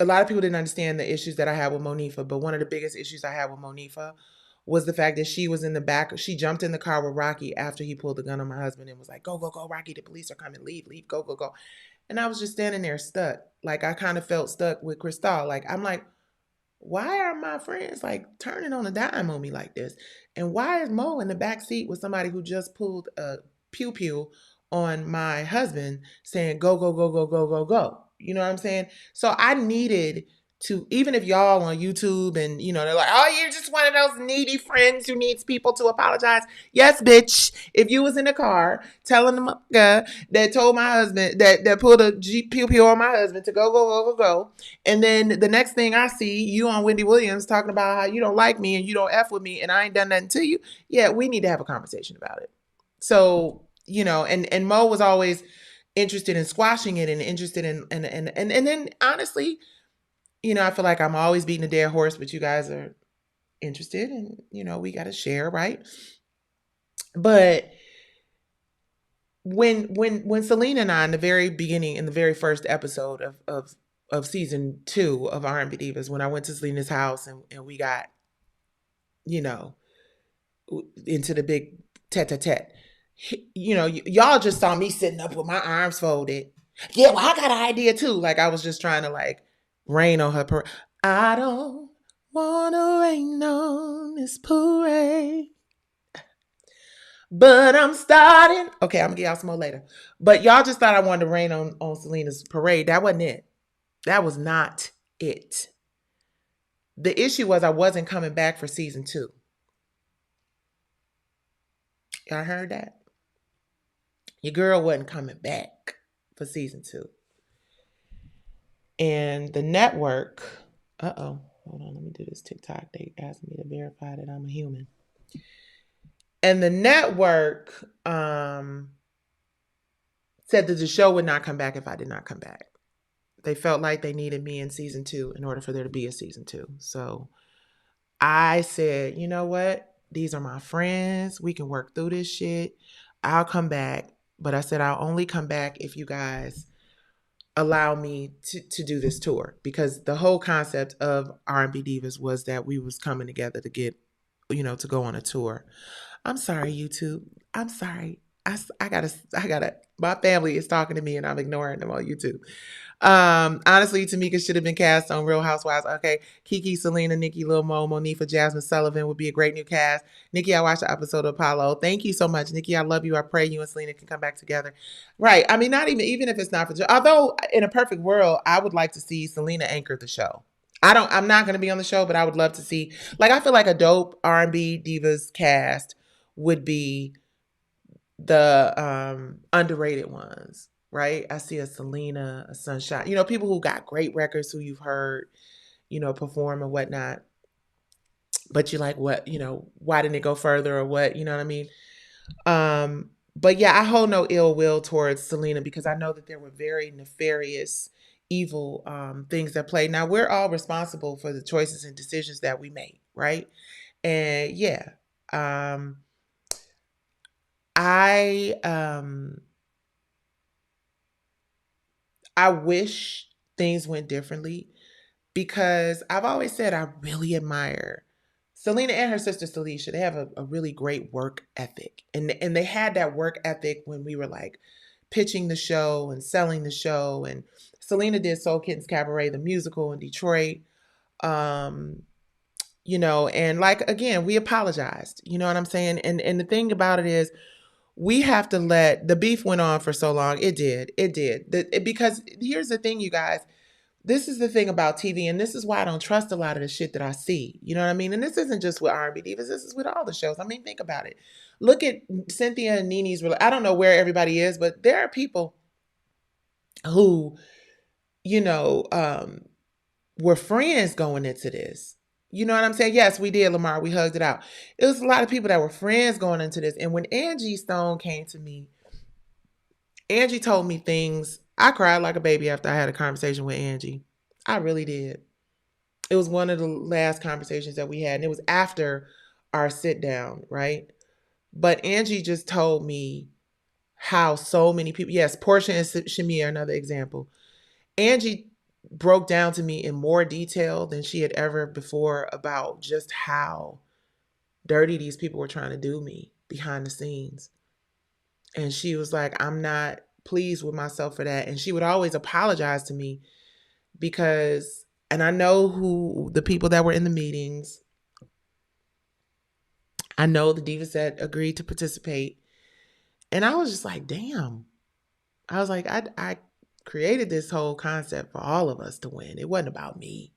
a lot of people didn't understand the issues that I had with Monifa, but one of the biggest issues I had with Monifa was the fact that she was in the back. She jumped in the car with Rocky after he pulled the gun on my husband and was like, go, go, go, Rocky, the police are coming, leave, leave, go, go, go. And I was just standing there stuck. Like I kind of felt stuck with Cristal. Like I'm like, why are my friends like turning on a dime on me like this? And why is Mo in the back seat with somebody who just pulled a pew pew on my husband saying, go, go, go, go, go, go, go? You know what I'm saying? So I needed to, even if y'all on YouTube and, they're like, oh, you're just one of those needy friends who needs people to apologize. Yes, bitch. If you was in the car telling the guy that told my husband, that pulled a pew pew on my husband to go, go, go, go, go, and then the next thing I see, you on Wendy Williams talking about how you don't like me and you don't F with me and I ain't done nothing to you. Yeah, we need to have a conversation about it. So, and Mo was always interested in squashing it and interested in and then honestly, I feel like I'm always beating a dead horse, but you guys are interested and we gotta share, right? But when Selena and I in the very beginning, in the very first episode of season 2 of R&B Divas, when I went to Selena's house and we got, you know, into the big tete-a-tete, y'all just saw me sitting up with my arms folded. Yeah, well, I got an idea too. Like I was just trying to like rain on her. I don't wanna rain on this parade. But I'm starting. Okay, I'm gonna get y'all some more later. But y'all just thought I wanted to rain on Selena's parade. That wasn't it. That was not it. The issue was I wasn't coming back for season 2. Y'all heard that? Your girl wasn't coming back for season 2. And the network, hold on, let me do this TikTok. They asked me to verify that I'm a human. And the network said that the show would not come back if I did not come back. They felt like they needed me in season 2 in order for there to be a season 2. So I said, you know what? These are my friends. We can work through this shit. I'll come back. But I said, I'll only come back if you guys allow me to do this tour. Because the whole concept of R&B Divas was that we was coming together to get, to go on a tour. I'm sorry, YouTube. I'm sorry. I gotta, my family is talking to me and I'm ignoring them on YouTube. Honestly, Tamika should have been cast on Real Housewives. Okay. Kiki, Selena, Nicci, Lil Mo, Monifa, Jasmine Sullivan would be a great new cast. Nicci, I watched the episode of Apollo. Thank you so much. Nicci, I love you. I pray you and Selena can come back together. Right. I mean, not even if it's not for, although in a perfect world, I would like to see Selena anchor the show. I'm not going to be on the show, but I would love to see, like, I feel like a dope R&B Divas cast would be the underrated ones, right? I see a Selena, a Sunshine, people who got great records who you've heard, perform and whatnot. But you're like, what, why didn't it go further or what, you know what I mean? But yeah, I hold no ill will towards Selena because I know that there were very nefarious, evil things that played. Now we're all responsible for the choices and decisions that we make, right? And yeah, I wish things went differently because I've always said I really admire Selena and her sister Salisha. They have a really great work ethic. And they had that work ethic when we were like pitching the show and selling the show. And Selena did Soul Kittens Cabaret, the musical in Detroit. Um, and like again, we apologized. You know what I'm saying? And the thing about it is, we have to let the beef went on for so long. It did. It did. Because here's the thing, you guys. This is the thing about TV, and this is why I don't trust a lot of the shit that I see. You know what I mean? And this isn't just with R&B Divas. This is with all the shows. I mean, think about it. Look at Cynthia and Nene's. I don't know where everybody is, but there are people who, you know, um, were friends going into this. You know what I'm saying? Yes, we did, Lamar. We hugged it out. It was a lot of people that were friends going into this. And when Angie Stone came to me, Angie told me things. I cried like a baby after I had a conversation with Angie. I really did. It was one of the last conversations that we had, and it was after our sit down, right? But Angie just told me how so many people, yes, Portia and Shamia are another example. Angie broke down to me in more detail than she had ever before about just how dirty these people were trying to do me behind the scenes. And she was like, I'm not pleased with myself for that. And she would always apologize to me because, and I know who the people that were in the meetings, I know the divas that agreed to participate. And I was just like, damn. I was like, I created this whole concept for all of us to win. It wasn't about me.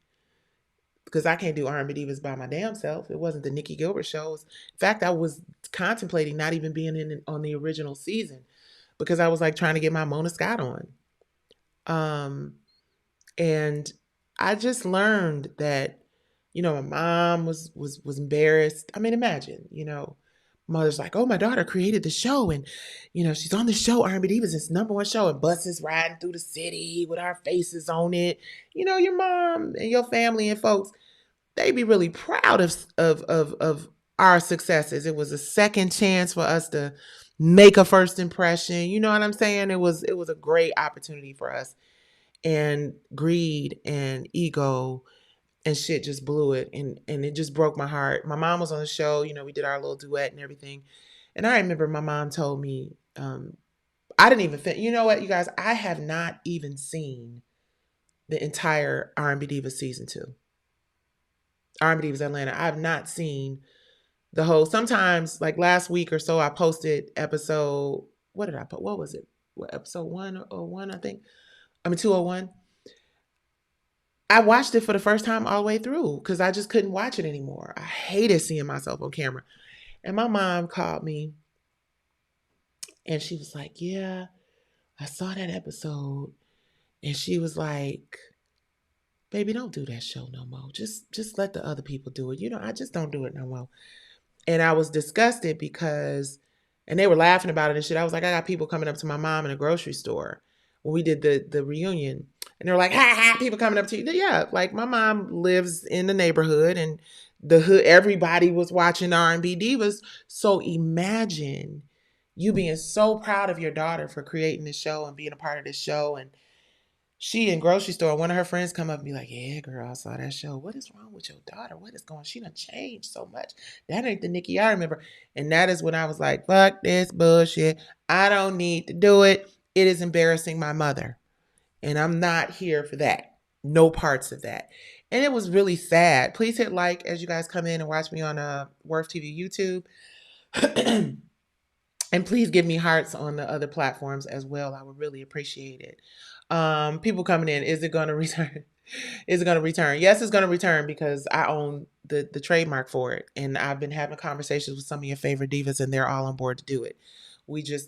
Because I can't do R&B Divas by my damn self. It wasn't the Nikki Gilbert shows. In fact, I was contemplating not even being on the original season because I was like trying to get my Mona Scott on. And I just learned that, my mom was embarrassed. I mean, imagine, mother's like, oh, my daughter created the show, and she's on the show, R&B Divas, it's number 1 show, and buses riding through the city with our faces on it. Your mom and your family and folks, they be really proud of our successes. It was a second chance for us to make a first impression. You know what I'm saying? It was a great opportunity for us. And greed and ego and shit just blew it, and it just broke my heart. My mom was on the show, we did our little duet and everything. And I remember my mom told me, I didn't even think, you know what, you guys, I have not even seen the entire R&B Divas season 2. R&B Divas Atlanta. I've not seen the whole. Sometimes, like last week or so, I posted episode. What did I put? What was it? What, episode 101? I think. I mean 201. I watched it for the first time all the way through because I just couldn't watch it anymore. I hated seeing myself on camera. And my mom called me and she was like, yeah, I saw that episode. And she was like, baby, don't do that show no more. Just let the other people do it. I just don't do it no more. And I was disgusted because, and they were laughing about it and shit. I was like, I got people coming up to my mom in a grocery store when we did the reunion. And they were like, ha ha, people coming up to you. Yeah, like my mom lives in the neighborhood and the hood, everybody was watching R&B Divas. So imagine you being so proud of your daughter for creating this show and being a part of this show. And she in grocery store, one of her friends come up and be like, yeah, girl, I saw that show. What is wrong with your daughter? What is going on? She done changed so much. That ain't the Nicci I remember. And that is when I was like, fuck this bullshit. I don't need to do it. It is embarrassing my mother. And I'm not here for that. No parts of that. And it was really sad. Please hit like as you guys come in and watch me on Worth TV YouTube. And please give me hearts on the other platforms as well. I would really appreciate it. People coming in, is it going to return? Is it going to return? Yes, it's going to return because I own the trademark for it. And I've been having conversations with some of your favorite divas and they're all on board to do it.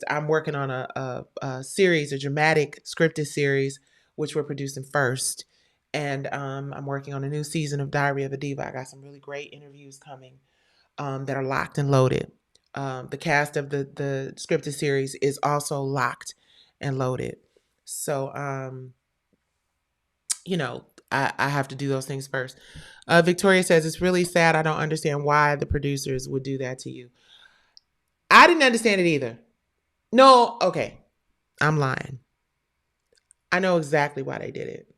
I'm working on a series, a dramatic scripted series, which we're producing first. And I'm working on a new season of Diary of a Diva. I got some really great interviews coming that are locked and loaded. The cast of the scripted series is also locked and loaded. So, I have to do those things first. Victoria says, it's really sad. I don't understand why the producers would do that to you. I didn't understand it either. No, okay. I'm lying. I know exactly why they did it.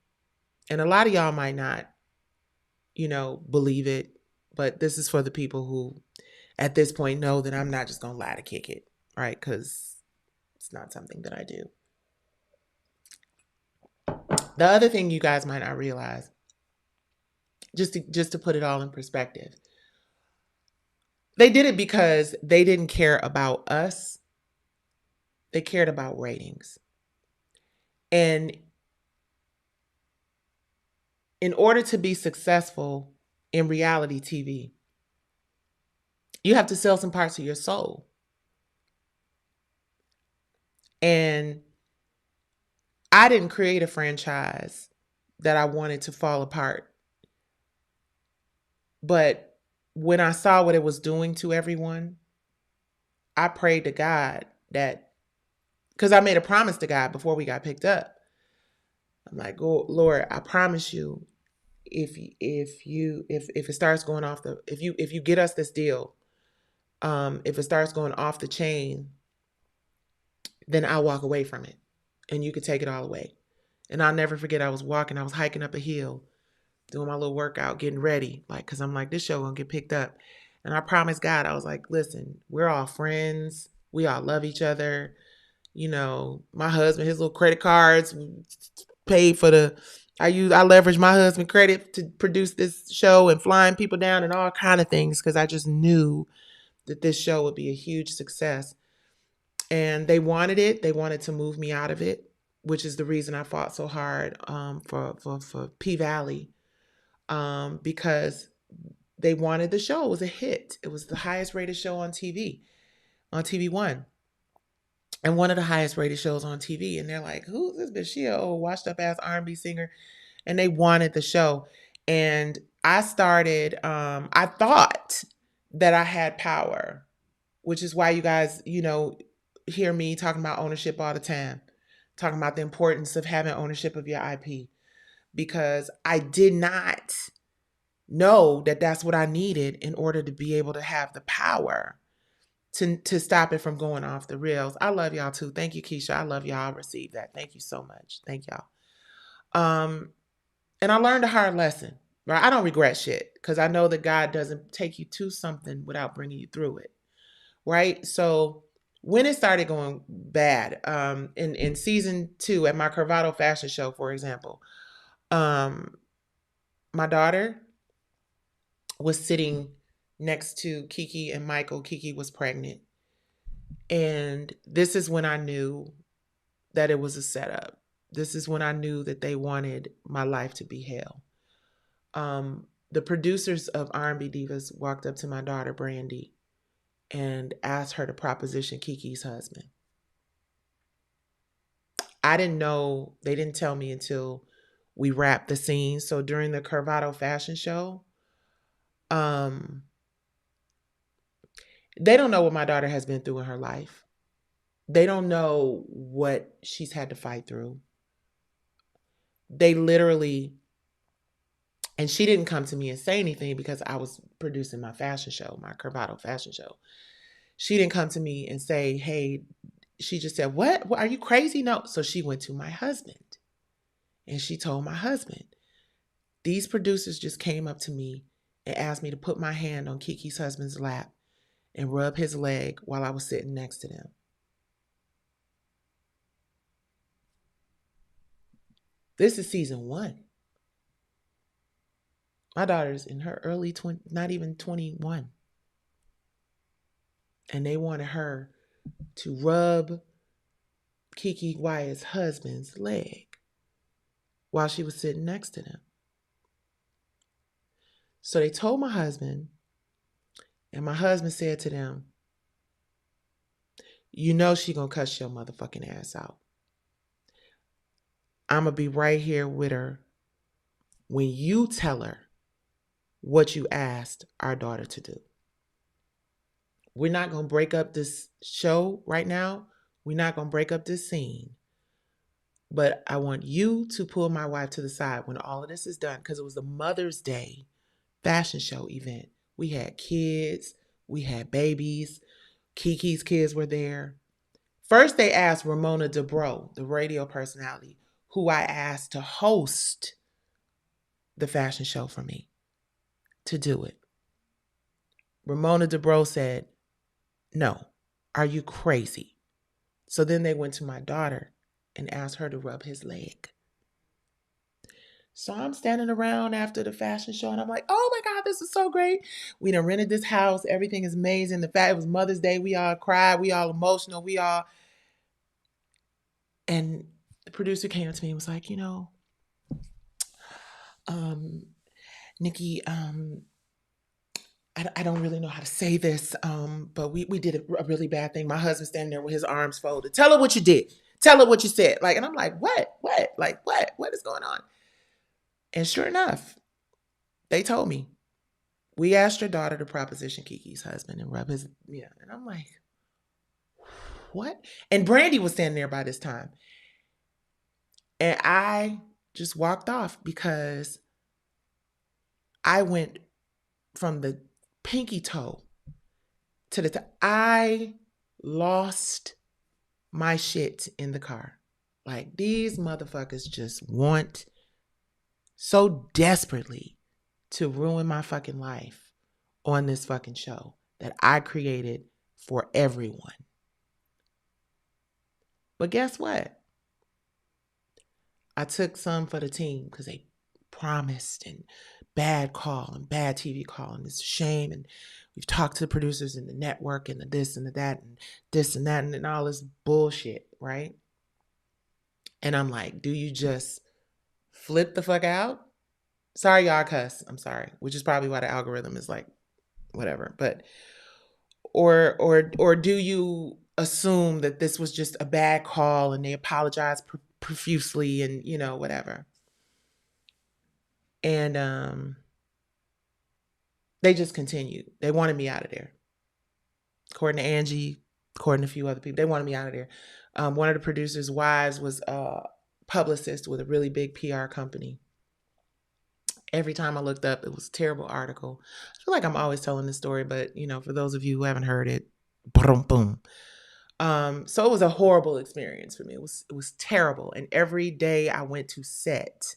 And a lot of y'all might not, believe it. But this is for the people who, at this point, know that I'm not just going to lie to kick it. Right? Because It's not something that I do. The other thing you guys might not realize, just to put it all in perspective, they did it because they didn't care about us. They cared about ratings. And in order to be successful in reality TV, you have to sell some parts of your soul. And I didn't create a franchise that I wanted to fall apart. But when I saw what it was doing to everyone, I prayed to God that, because I made a promise to God before we got picked up. I'm like, oh Lord, I promise you, if it starts going off the, if you get us this deal, if it starts going off the chain, then I'll walk away from it, and you could take it all away. And I'll never forget, I was hiking up a hill, doing my little workout, getting ready, like, cause I'm like, this show gonna get picked up. And I promised God, I was like, listen, we're all friends, we all love each other. You know, my husband, his little credit cards paid for the, I leveraged my husband credit to produce this show and flying people down and all kind of things, because I just knew that this show would be a huge success. And they wanted it. They wanted to move me out of it, which is the reason I fought so hard for P Valley, because they wanted the show. It was a hit. It was the highest rated show on TV, on TV One, and one of the highest rated shows on TV. And they're like, "Who's this bitch? She a old washed up ass R&B singer," and they wanted the show. And I started. I thought that I had power, which is why you guys, hear me talking about ownership all the time, talking about the importance of having ownership of your IP, because I did not know that that's what I needed in order to be able to have the power to stop it from going off the rails. I love y'all too. Thank you, Keisha. I love y'all. I received that. Thank you so much. Thank y'all. And I learned a hard lesson, right? I don't regret shit, because I know that God doesn't take you to something without bringing you through it, right? So when it started going bad, in season 2 at my Curvado fashion show, for example, my daughter was sitting next to Kiki and Michael. Kiki was pregnant. And this is when I knew that it was a setup. This is when I knew that they wanted my life to be hell. The producers of R&B Divas walked up to my daughter, Brandy, and asked her to proposition Kiki's husband. I didn't know, they didn't tell me until we wrapped the scene. So during the Curvado fashion show, they don't know what my daughter has been through in her life. They don't know what she's had to fight through. They literally, and she didn't come to me and say anything because I was producing my fashion show, my Curvado fashion show. She didn't come to me and say, hey, she just said, what? Are you crazy? No. So she went to my husband and she told my husband, these producers just came up to me and asked me to put my hand on Kiki's husband's lap and rub his leg while I was sitting next to them. This is season 1. My daughter's in her early 20, not even 21. And they wanted her to rub Kiki Wyatt's husband's leg while she was sitting next to them. So they told my husband, and my husband said to them, you know she gonna cuss your motherfucking ass out. I'm gonna be right here with her when you tell her what you asked our daughter to do. We're not gonna break up this show right now. We're not gonna break up this scene. But I want you to pull my wife to the side when all of this is done, because it was the Mother's Day fashion show event. We had kids, we had babies, Kiki's kids were there. First, they asked Ramona DeBro, the radio personality, who I asked to host the fashion show for me, to do it. Ramona DeBro said, no, are you crazy? So then they went to my daughter and asked her to rub his leg. So I'm standing around after the fashion show and I'm like, oh my God, this is so great. We done rented this house. Everything is amazing. The fact it was Mother's Day. We all cried. We all emotional. And the producer came up to me and was like, um, Nicci, I don't really know how to say this, but we did a really bad thing. My husband's standing there with his arms folded. Tell her what you did. Tell her what you said. Like, and I'm like, what? Like, what? What is going on? And sure enough, they told me, we asked your daughter to proposition Kiki's husband and rub his, yeah. And I'm like, what? And Brandy was standing there by this time. And I just walked off because I went from the pinky toe to the top. I lost my shit in the car. Like, these motherfuckers just want so desperately to ruin my fucking life on this fucking show that I created for everyone. But guess what? I took some for the team because they promised, and bad call and bad TV call, and it's a shame. And we've talked to the producers and the network and the this and the that and this and that and all this bullshit, right? And I'm like, do you just flip the fuck out? Sorry, y'all cuss. I'm sorry, which is probably why the algorithm is like, whatever. But or do you assume that this was just a bad call and they apologize profusely and whatever? And they just continued. They wanted me out of there. According to Angie, according to a few other people, they wanted me out of there. One of the producers' wives was a publicist with a really big PR company. Every time I looked up, it was a terrible article. I feel like I'm always telling this story, but for those of you who haven't heard it, boom, boom. So it was a horrible experience for me. It was terrible. And every day I went to set.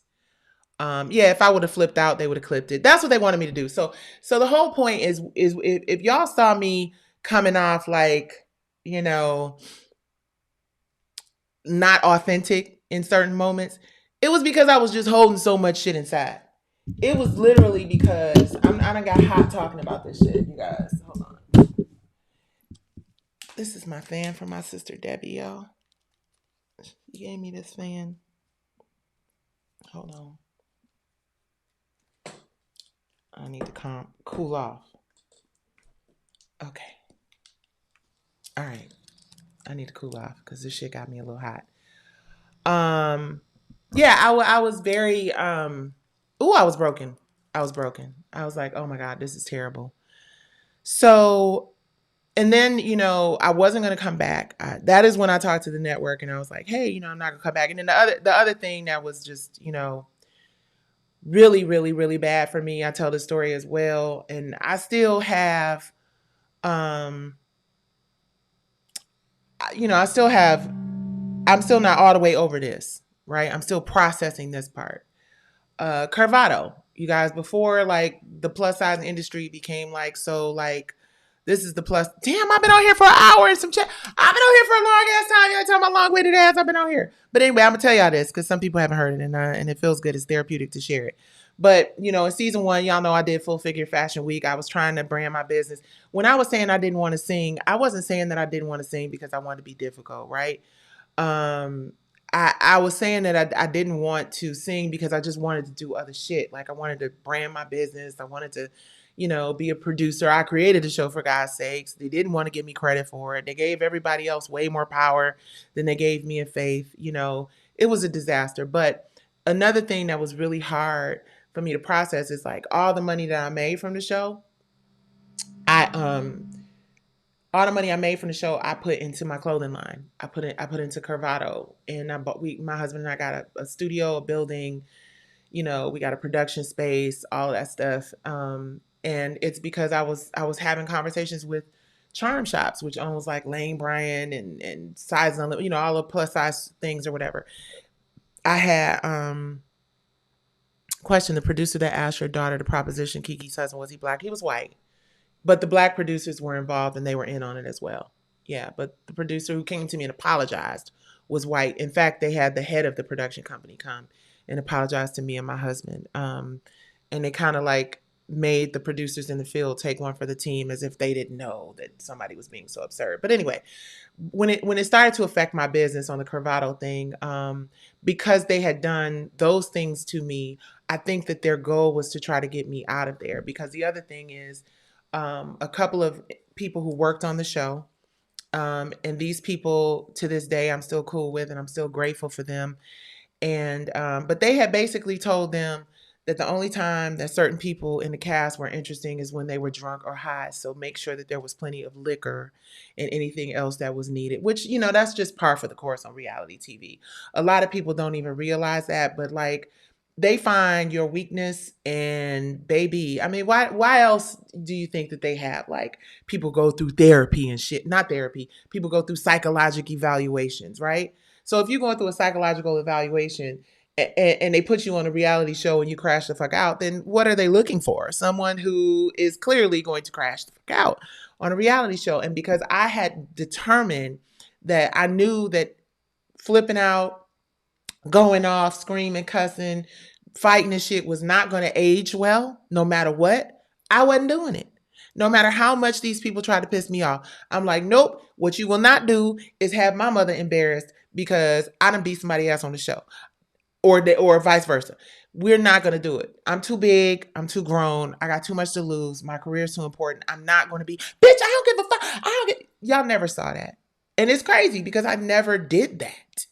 If I would have flipped out, they would have clipped it. That's what they wanted me to do. So the whole point is if y'all saw me coming off like, not authentic in certain moments, it was because I was just holding so much shit inside. It was literally because I done got hot talking about this shit, you guys. Hold on. This is my fan from my sister Debbie, y'all. She gave me this fan. Hold on. I need to cool off. Okay. All right. I need to cool off because this shit got me a little hot. I was very I was broken. I was like, oh my God, this is terrible. So, and then, I wasn't going to come back. That is when I talked to the network and I was like, hey, I'm not going to come back. And then the other thing that was just, really, really, really bad for me, I tell the story as well. And I still have, I'm still not all the way over this, right? I'm still processing this part. Curvato, you guys, before like the plus size industry became like, so like, this is the plus. Damn, I've been out here for an hour and some chat. I've been out here for a long ass time. You tell my long-winded ass I've been out here. But anyway, I'm gonna tell y'all this because some people haven't heard it and it feels good. It's therapeutic to share it. But in season 1, y'all know I did Full Figure Fashion Week. I was trying to brand my business. When I was saying I didn't want to sing, I wasn't saying that I didn't want to sing because I wanted to be difficult, right? I was saying that I didn't want to sing because I just wanted to do other shit. Like I wanted to brand my business. I wanted to, be a producer. I created the show for God's sakes. They didn't want to give me credit for it. They gave everybody else way more power than they gave me in faith. It was a disaster. But another thing that was really hard for me to process is like all the money that I made from the show. All the money I made from the show, I put into my clothing line. I put into Curvato, and my husband and I got a studio, a building. We got a production space, all that stuff. And it's because I was having conversations with charm shops, which owns like Lane Bryant and Size Unlimited, all the plus size things or whatever. I had questioned the producer that asked your daughter to proposition Kiki's husband. Was he black? He was white. But the black producers were involved and they were in on it as well. Yeah, but the producer who came to me and apologized was white. In fact, they had the head of the production company come and apologize to me and my husband. And they kind of like made the producers in the field take one for the team as if they didn't know that somebody was being so absurd. But anyway, when it started to affect my business on the Corvado thing, because they had done those things to me, I think that their goal was to try to get me out of there. Because the other thing is, a couple of people who worked on the show, and these people to this day I'm still cool with, and I'm still grateful for them. And but they had basically told them that the only time that certain people in the cast were interesting is when they were drunk or high. So make sure that there was plenty of liquor and anything else that was needed, which, that's just par for the course on reality TV. A lot of people don't even realize that, but like, they find your weakness, and baby, I mean, why else do you think that they have, like, people go through therapy and shit? Not therapy, people go through psychological evaluations, right? So if you're going through a psychological evaluation, and they put you on a reality show and you crash the fuck out, then what are they looking for? Someone who is clearly going to crash the fuck out on a reality show. And because I had determined that I knew that flipping out, going off, screaming, cussing, fighting and shit was not going to age well, no matter what, I wasn't doing it. No matter how much these people try to piss me off, I'm like, nope, what you will not do is have my mother embarrassed because I done beat somebody else on the show, or vice versa. We're not going to do it. I'm too big. I'm too grown. I got too much to lose. My career is too important. I'm not going to be, bitch, I don't give a fuck. I don't get, y'all never saw that. And it's crazy because I never did that.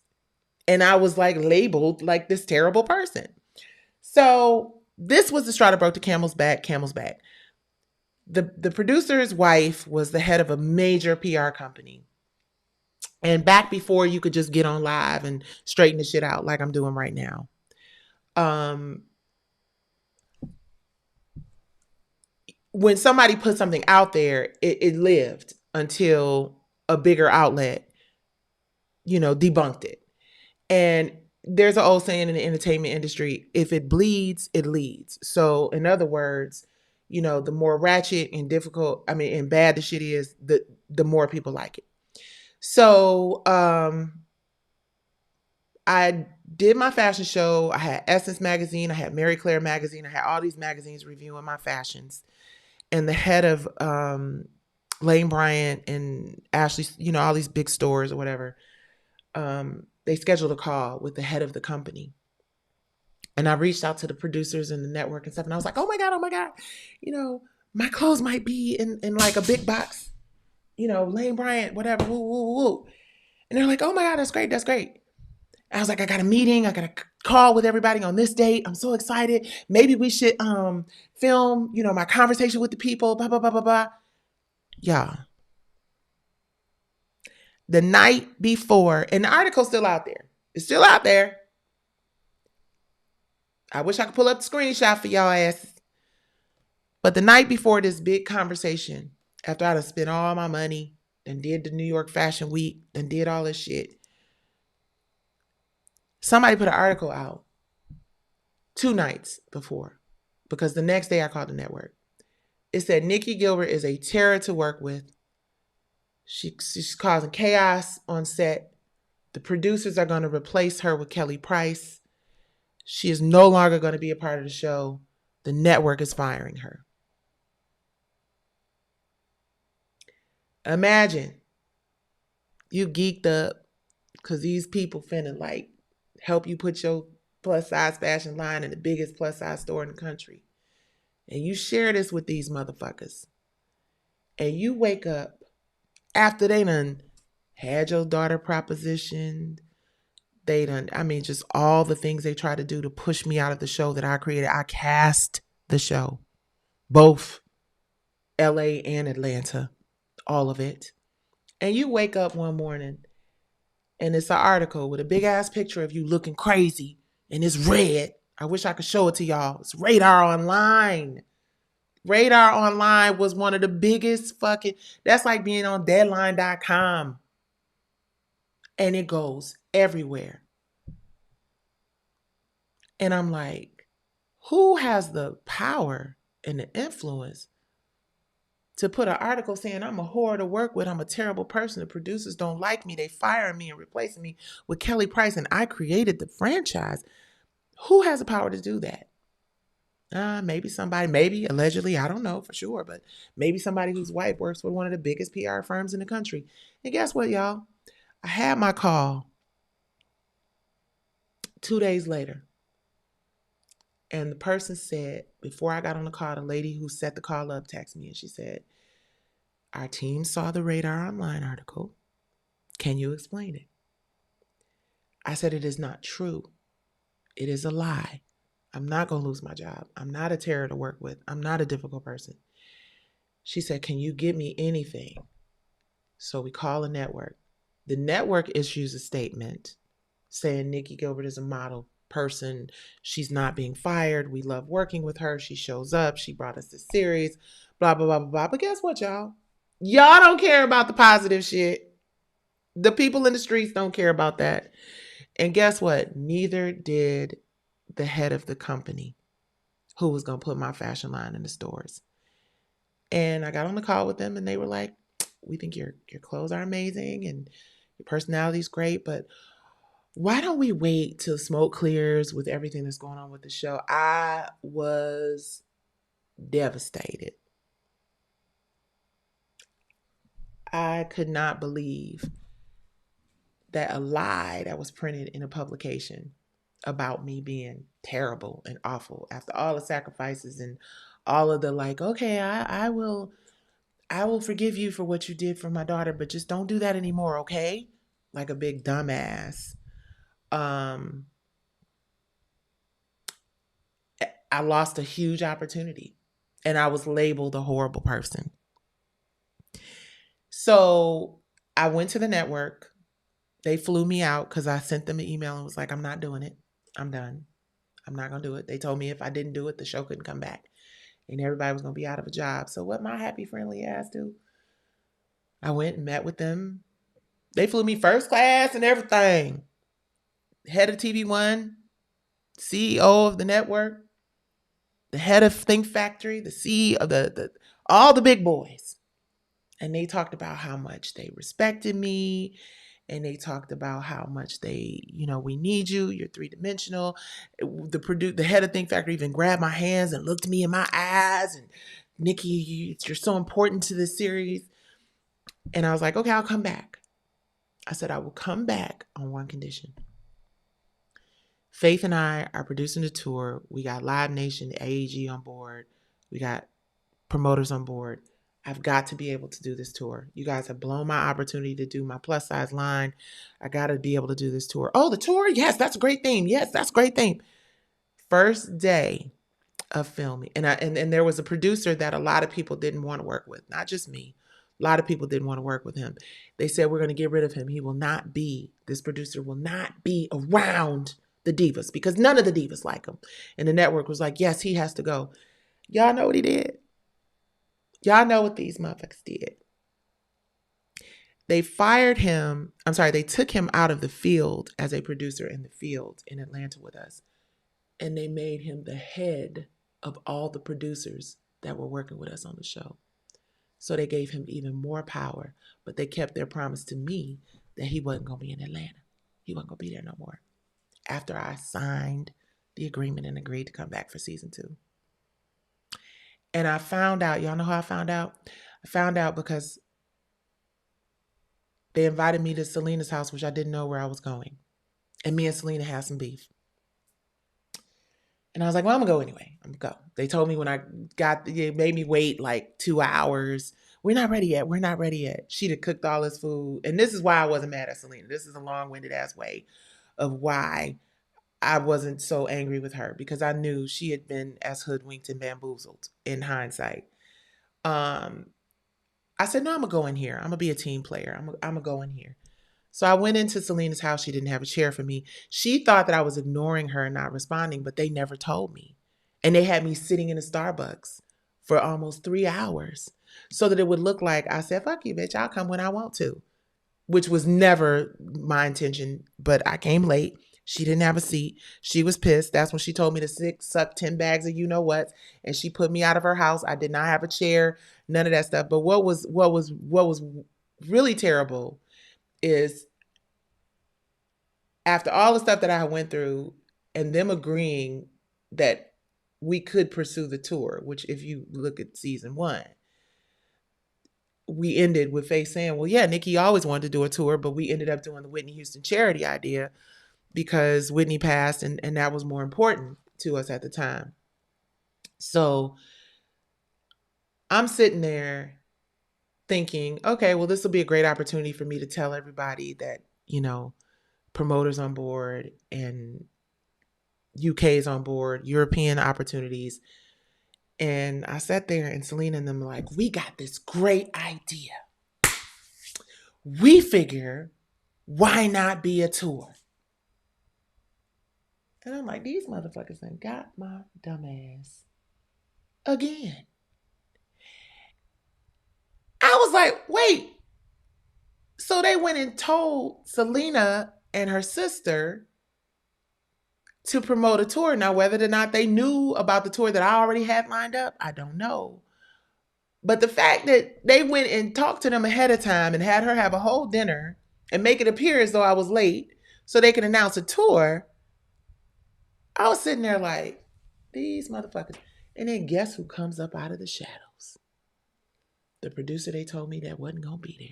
And I was like labeled like this terrible person. So this was the straw that broke the camel's back. The producer's wife was the head of a major PR company. And back before you could just get on live and straighten the shit out like I'm doing right now. When somebody put something out there, it lived until a bigger outlet, debunked it. And there's an old saying in the entertainment industry, if it bleeds, it leads. So in other words, the more ratchet and difficult, and bad the shit is, the more people like it. So I did my fashion show. I had Essence magazine, I had Mary Claire magazine, I had all these magazines reviewing my fashions. And the head of Lane Bryant and Ashley, all these big stores or whatever, they scheduled a call with the head of the company. And I reached out to the producers and the network and stuff. And I was like, oh my God, my clothes might be in like a big box, Lane Bryant, whatever, woo, woo, woo. And they're like, oh my God, that's great. I was like, I got a meeting. I got a call with everybody on this date. I'm so excited. Maybe we should film, my conversation with the people, blah, blah, blah, blah, blah. Yeah. The night before, and the article's still out there. It's still out there. I wish I could pull up the screenshot for y'all asses. But the night before this big conversation, after I done spent all my money and did the New York Fashion Week and did all this shit, somebody put an article out 2 nights before, because the next day I called the network. It said Nicci Gilbert is a terror to work with. She's causing chaos on set. The producers are going to replace her with Kelly Price. She is no longer going to be a part of the show. The network is firing her. Imagine you geeked up because these people finna like help you put your plus size fashion line in the biggest plus size store in the country. And you share this with these motherfuckers. And you wake up after they done had your daughter propositioned. They done, just all the things they tried to do to push me out of the show that I created. I cast the show, both LA and Atlanta, all of it. And you wake up one morning and it's an article with a big ass picture of you looking crazy, and it's red. I wish I could show it to y'all. It's Radar Online. Radar Online was one of the biggest fucking, that's like being on deadline.com. And it goes everywhere. And I'm like, who has the power and the influence to put an article saying I'm a whore to work with, I'm a terrible person, the producers don't like me, they firing me and replacing me with Kelly Price, and I created the franchise. Who has the power to do that? Maybe somebody, maybe allegedly, I don't know for sure, but maybe somebody whose wife works with one of the biggest PR firms in the country. And guess what, y'all? I had my call 2 days later. And the person said, before I got on the call, the lady who set the call up texted me and she said, our team saw the Radar Online article. Can you explain it? I said, it is not true. It is a lie. I'm not going to lose my job. I'm not a terror to work with. I'm not a difficult person. She said, can you give me anything? So we call a network. The network issues a statement saying Nicci Gilbert is a model person. She's not being fired. We love working with her. She shows up. She brought us this series, blah, blah, blah, blah, blah. But guess what, y'all? Y'all don't care about the positive shit. The people in the streets don't care about that. And guess what? Neither did the head of the company who was going to put my fashion line in the stores. And I got on the call with them and they were like, we think your clothes are amazing and your personality is great, but why don't we wait till smoke clears with everything that's going on with the show? I was devastated. I could not believe that a lie that was printed in a publication about me being terrible and awful after all the sacrifices and all of the like, okay, I will forgive you for what you did for my daughter, but just don't do that anymore, okay? Like a big dumbass. I lost a huge opportunity and I was labeled a horrible person. So I went to the network. They flew me out because I sent them an email and was like, I'm not doing it. I'm done. I'm not going to do it. They told me if I didn't do it, the show couldn't come back and everybody was going to be out of a job. So what my happy, friendly ass do? I went and met with them. They flew me first class and everything. Head of TV One, CEO of the network, the head of Think Factory, the CEO of the all the big boys. And they talked about how much they respected me. And they talked about how much they, we need you. You're three-dimensional. The head of Think Factory even grabbed my hands and looked me in my eyes. And Nicci, you're so important to this series. And I was like, okay, I'll come back. I said, I will come back on one condition. Faith and I are producing the tour. We got Live Nation, AEG on board. We got promoters on board. I've got to be able to do this tour. You guys have blown my opportunity to do my plus size line. I got to be able to do this tour. Oh, the tour? Yes, that's a great theme. Yes, that's a great theme. First day of filming. And there was a producer that a lot of people didn't want to work with, not just me. A lot of people didn't want to work with him. They said, we're going to get rid of him. This producer will not be around the divas because none of the divas like him. And the network was like, yes, he has to go. Y'all know what he did? Y'all know what these motherfuckers did. They fired him. I'm sorry, they took him out of the field as a producer in the field in Atlanta with us. And they made him the head of all the producers that were working with us on the show. So they gave him even more power, but they kept their promise to me that he wasn't going to be in Atlanta. He wasn't going to be there no more. After I signed the agreement and agreed to come back for season 2. And I found out, y'all know how I found out? I found out because they invited me to Selena's house, which I didn't know where I was going. And me and Selena had some beef. And I was like, well, I'm going to go anyway. I'm going to go. They told me when I it made me wait like 2 hours. We're not ready yet. We're not ready yet. She'd have cooked all this food. And this is why I wasn't mad at Selena. This is a long-winded ass way of why I wasn't so angry with her, because I knew she had been as hoodwinked and bamboozled in hindsight. I said, no, I'm going to go in here. I'm going to be a team player. I'm going to go in here. So I went into Selena's house. She didn't have a chair for me. She thought that I was ignoring her and not responding, but they never told me. And they had me sitting in a Starbucks for almost 3 hours so that it would look like I said, fuck you, bitch. I'll come when I want to, which was never my intention, but I came late. She didn't have a seat. She was pissed. That's when she told me to suck 10 bags of you know what. And she put me out of her house. I did not have a chair, none of that stuff. But what was really terrible is after all the stuff that I went through and them agreeing that we could pursue the tour, which if you look at season 1, we ended with Faye saying, well, yeah, Nicci always wanted to do a tour, but we ended up doing the Whitney Houston charity idea because Whitney passed and that was more important to us at the time. So I'm sitting there thinking, okay, well, this will be a great opportunity for me to tell everybody that, promoters on board and UK's on board, European opportunities. And I sat there and Selena and them were like, we got this great idea. We figure, why not be a tour? And I'm like, these motherfuckers done got my dumb ass again. I was like, wait. So they went and told Selena and her sister to promote a tour. Now, whether or not they knew about the tour that I already had lined up, I don't know. But the fact that they went and talked to them ahead of time and had her have a whole dinner and make it appear as though I was late so they could announce a tour, I was sitting there like, these motherfuckers. And then guess who comes up out of the shadows? The producer they told me that wasn't going to be there.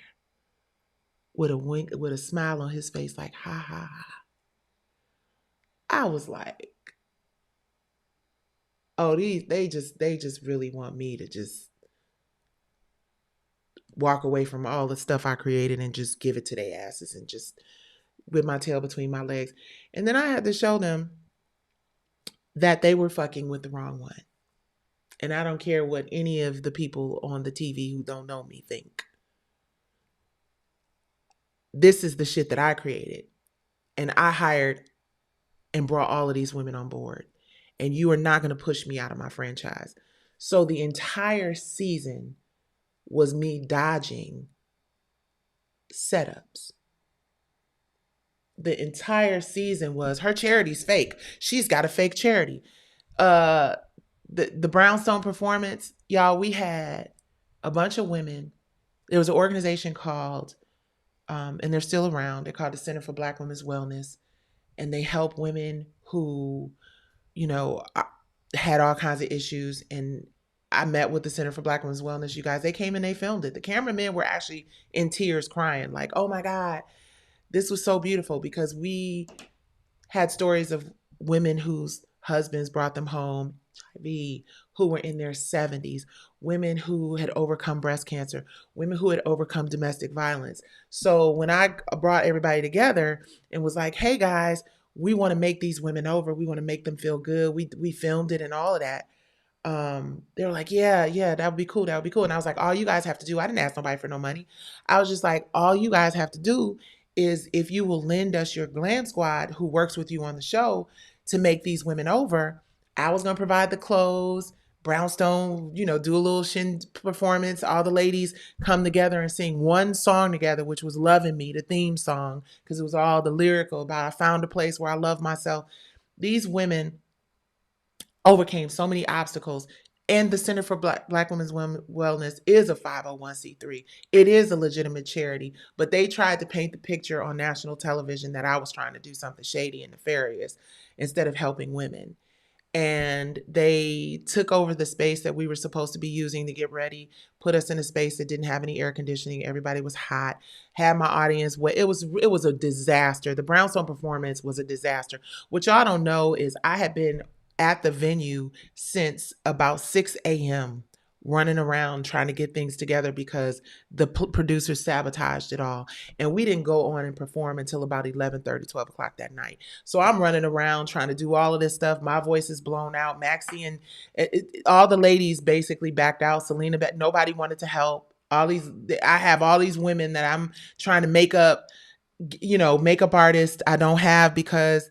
With a wink, with a smile on his face like, ha, ha, ha. I was like, oh, they just really want me to just walk away from all the stuff I created and just give it to their asses and just with my tail between my legs. And then I had to show them that they were fucking with the wrong one. And I don't care what any of the people on the TV who don't know me think. This is the shit that I created. And I hired and brought all of these women on board. And you are not going to push me out of my franchise. So the entire season was me dodging setups. The entire season was her charity's fake. She's got a fake charity. The Brownstone performance, y'all, we had a bunch of women. There was an organization called, and they're still around, they're called the Center for Black Women's Wellness. And they help women who, had all kinds of issues. And I met with the Center for Black Women's Wellness. You guys, they came and they filmed it. The cameramen were actually in tears crying like, oh my God, this was so beautiful because we had stories of women whose husbands brought them home, HIV, who were in their 70s, women who had overcome breast cancer, women who had overcome domestic violence. So when I brought everybody together and was like, hey guys, we want to make these women over. We want to make them feel good. We filmed it and all of that. They were like, yeah, that would be cool. That would be cool. And I was like, all you guys have to do, I didn't ask nobody for no money. I was just like, all you guys have to do is if you will lend us your glam squad who works with you on the show to make these women over, I was going to provide the clothes. Brownstone, do a little shin performance. All the ladies come together and sing one song together, which was Loving Me, the theme song, because it was all the lyrical about I found a place where I love myself. These women overcame so many obstacles. And the Center for Black Women's Wellness is a 501c3. It is a legitimate charity, but they tried to paint the picture on national television that I was trying to do something shady and nefarious instead of helping women. And they took over the space that we were supposed to be using to get ready, put us in a space that didn't have any air conditioning. Everybody was hot, had my audience. It was a disaster. The Brownstone performance was a disaster. What y'all don't know is I had been at the venue since about 6 a.m. running around trying to get things together because the producers sabotaged it all. And we didn't go on and perform until about 11:30, 12 o'clock that night. So I'm running around trying to do all of this stuff. My voice is blown out. Maxie and all the ladies basically backed out. Selena, nobody wanted to help. I have all these women that I'm trying to make up, makeup artists I don't have because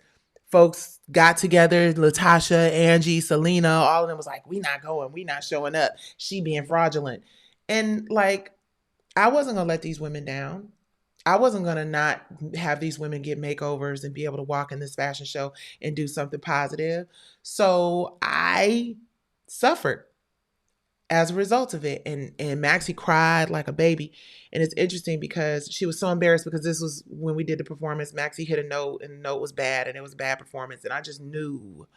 folks got together, Latasha, Angie, Selena, all of them was like, we not going, we not showing up. She being fraudulent. And like, I wasn't going to let these women down. I wasn't going to not have these women get makeovers and be able to walk in this fashion show and do something positive. So I suffered as a result of it. And Maxie cried like a baby. And it's interesting because she was so embarrassed because this was when we did the performance. Maxie hit a note and the note was bad and it was a bad performance. And I just knew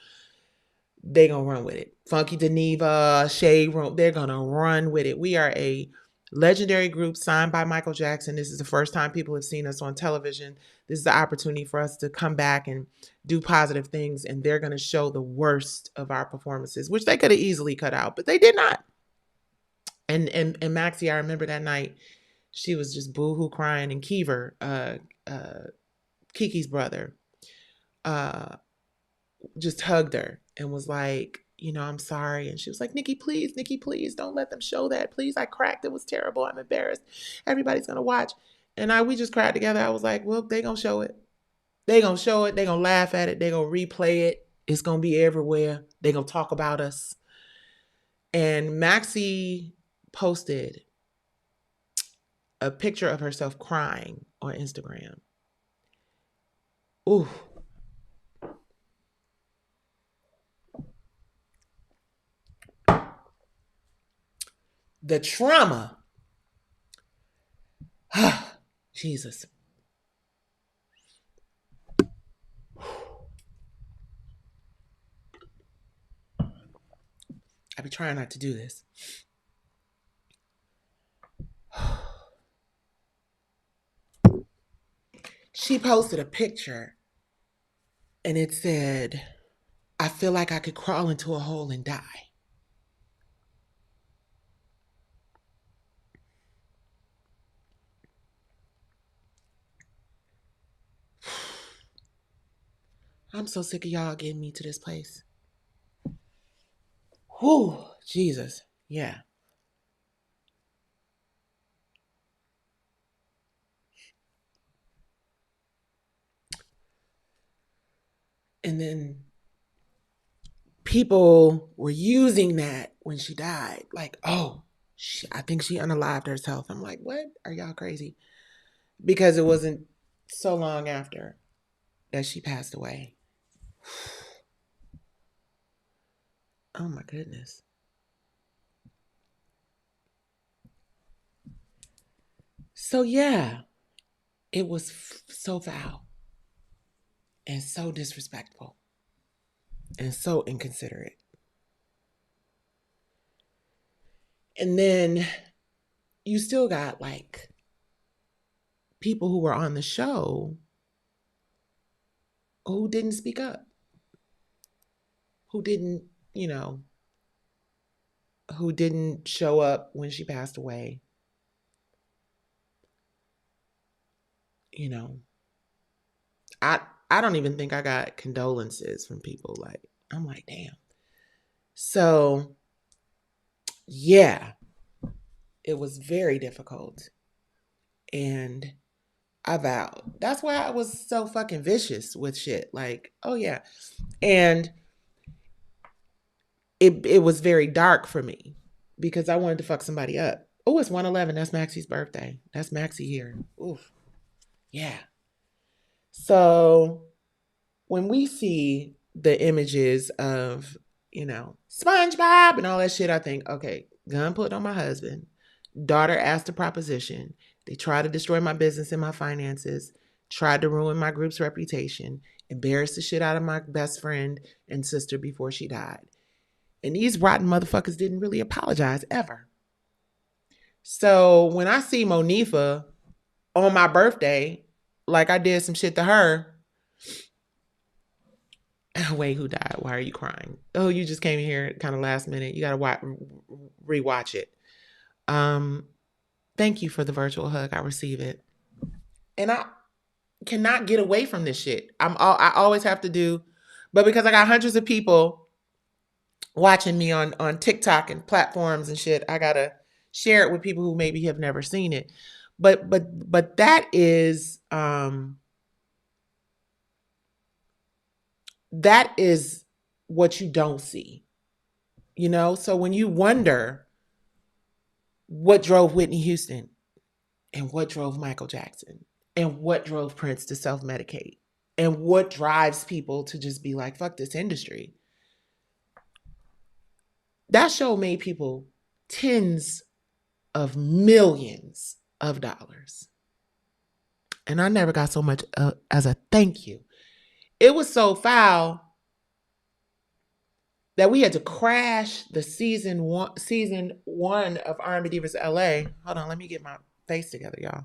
they gonna run with it. Funky Geneva, Shade Room, they're gonna run with it. We are a legendary group signed by Michael Jackson. This is the first time people have seen us on television. This is the opportunity for us to come back and do positive things, and they're gonna show the worst of our performances, which they could have easily cut out, but they did not. And Maxie, I remember that night, she was just boohoo crying, and Keever, Kiki's brother, uh, just hugged her and was like, I'm sorry. And she was like, Nicci, please don't let them show that. Please, I cracked. It was terrible. I'm embarrassed. Everybody's going to watch. And we just cried together. I was like, well, they going to show it. They going to show it. They going to laugh at it. They going to replay it. It's going to be everywhere. They going to talk about us. And Maxie posted a picture of herself crying on Instagram. Ooh. The trauma. Jesus. I be trying not to do this. She posted a picture and it said, I feel like I could crawl into a hole and die. I'm so sick of y'all getting me to this place. Whew, Jesus. Yeah. And then people were using that when she died. Like, oh, I think she unalived herself. I'm like, what? Are y'all crazy? Because it wasn't so long after that she passed away. Oh my goodness. So yeah, it was so foul and so disrespectful and so inconsiderate. And then you still got like people who were on the show who didn't speak up, who didn't, who didn't show up when she passed away. I don't even think I got condolences from people. Like, I'm like, damn. So yeah, it was very difficult. And I vowed. That's why I was so fucking vicious with shit. Like, oh yeah. And it was very dark for me because I wanted to fuck somebody up. Oh, it's 111. That's Maxie's birthday. That's Maxie here. Oof. Yeah. So when we see the images of, SpongeBob and all that shit, I think, okay, gun put on my husband. Daughter asked a proposition. They tried to destroy my business and my finances, tried to ruin my group's reputation, embarrassed the shit out of my best friend and sister before she died. And these rotten motherfuckers didn't really apologize ever. So when I see Monifa on my birthday, like I did some shit to her, wait, who died? Why are you crying? Oh, you just came here kind of last minute. You got to rewatch it. Thank you for the virtual hug. I receive it. And I cannot get away from this shit. I always have to do, but because I got hundreds of people watching me on TikTok and platforms and shit, I gotta share it with people who maybe have never seen it. But that is what you don't see. So when you wonder what drove Whitney Houston and what drove Michael Jackson and what drove Prince to self-medicate and what drives people to just be like, fuck this industry. That show made people tens of millions of dollars. And I never got so much as a thank you. It was so foul that we had to crash the season one of R&B Divas LA. Hold on, let me get my face together, y'all.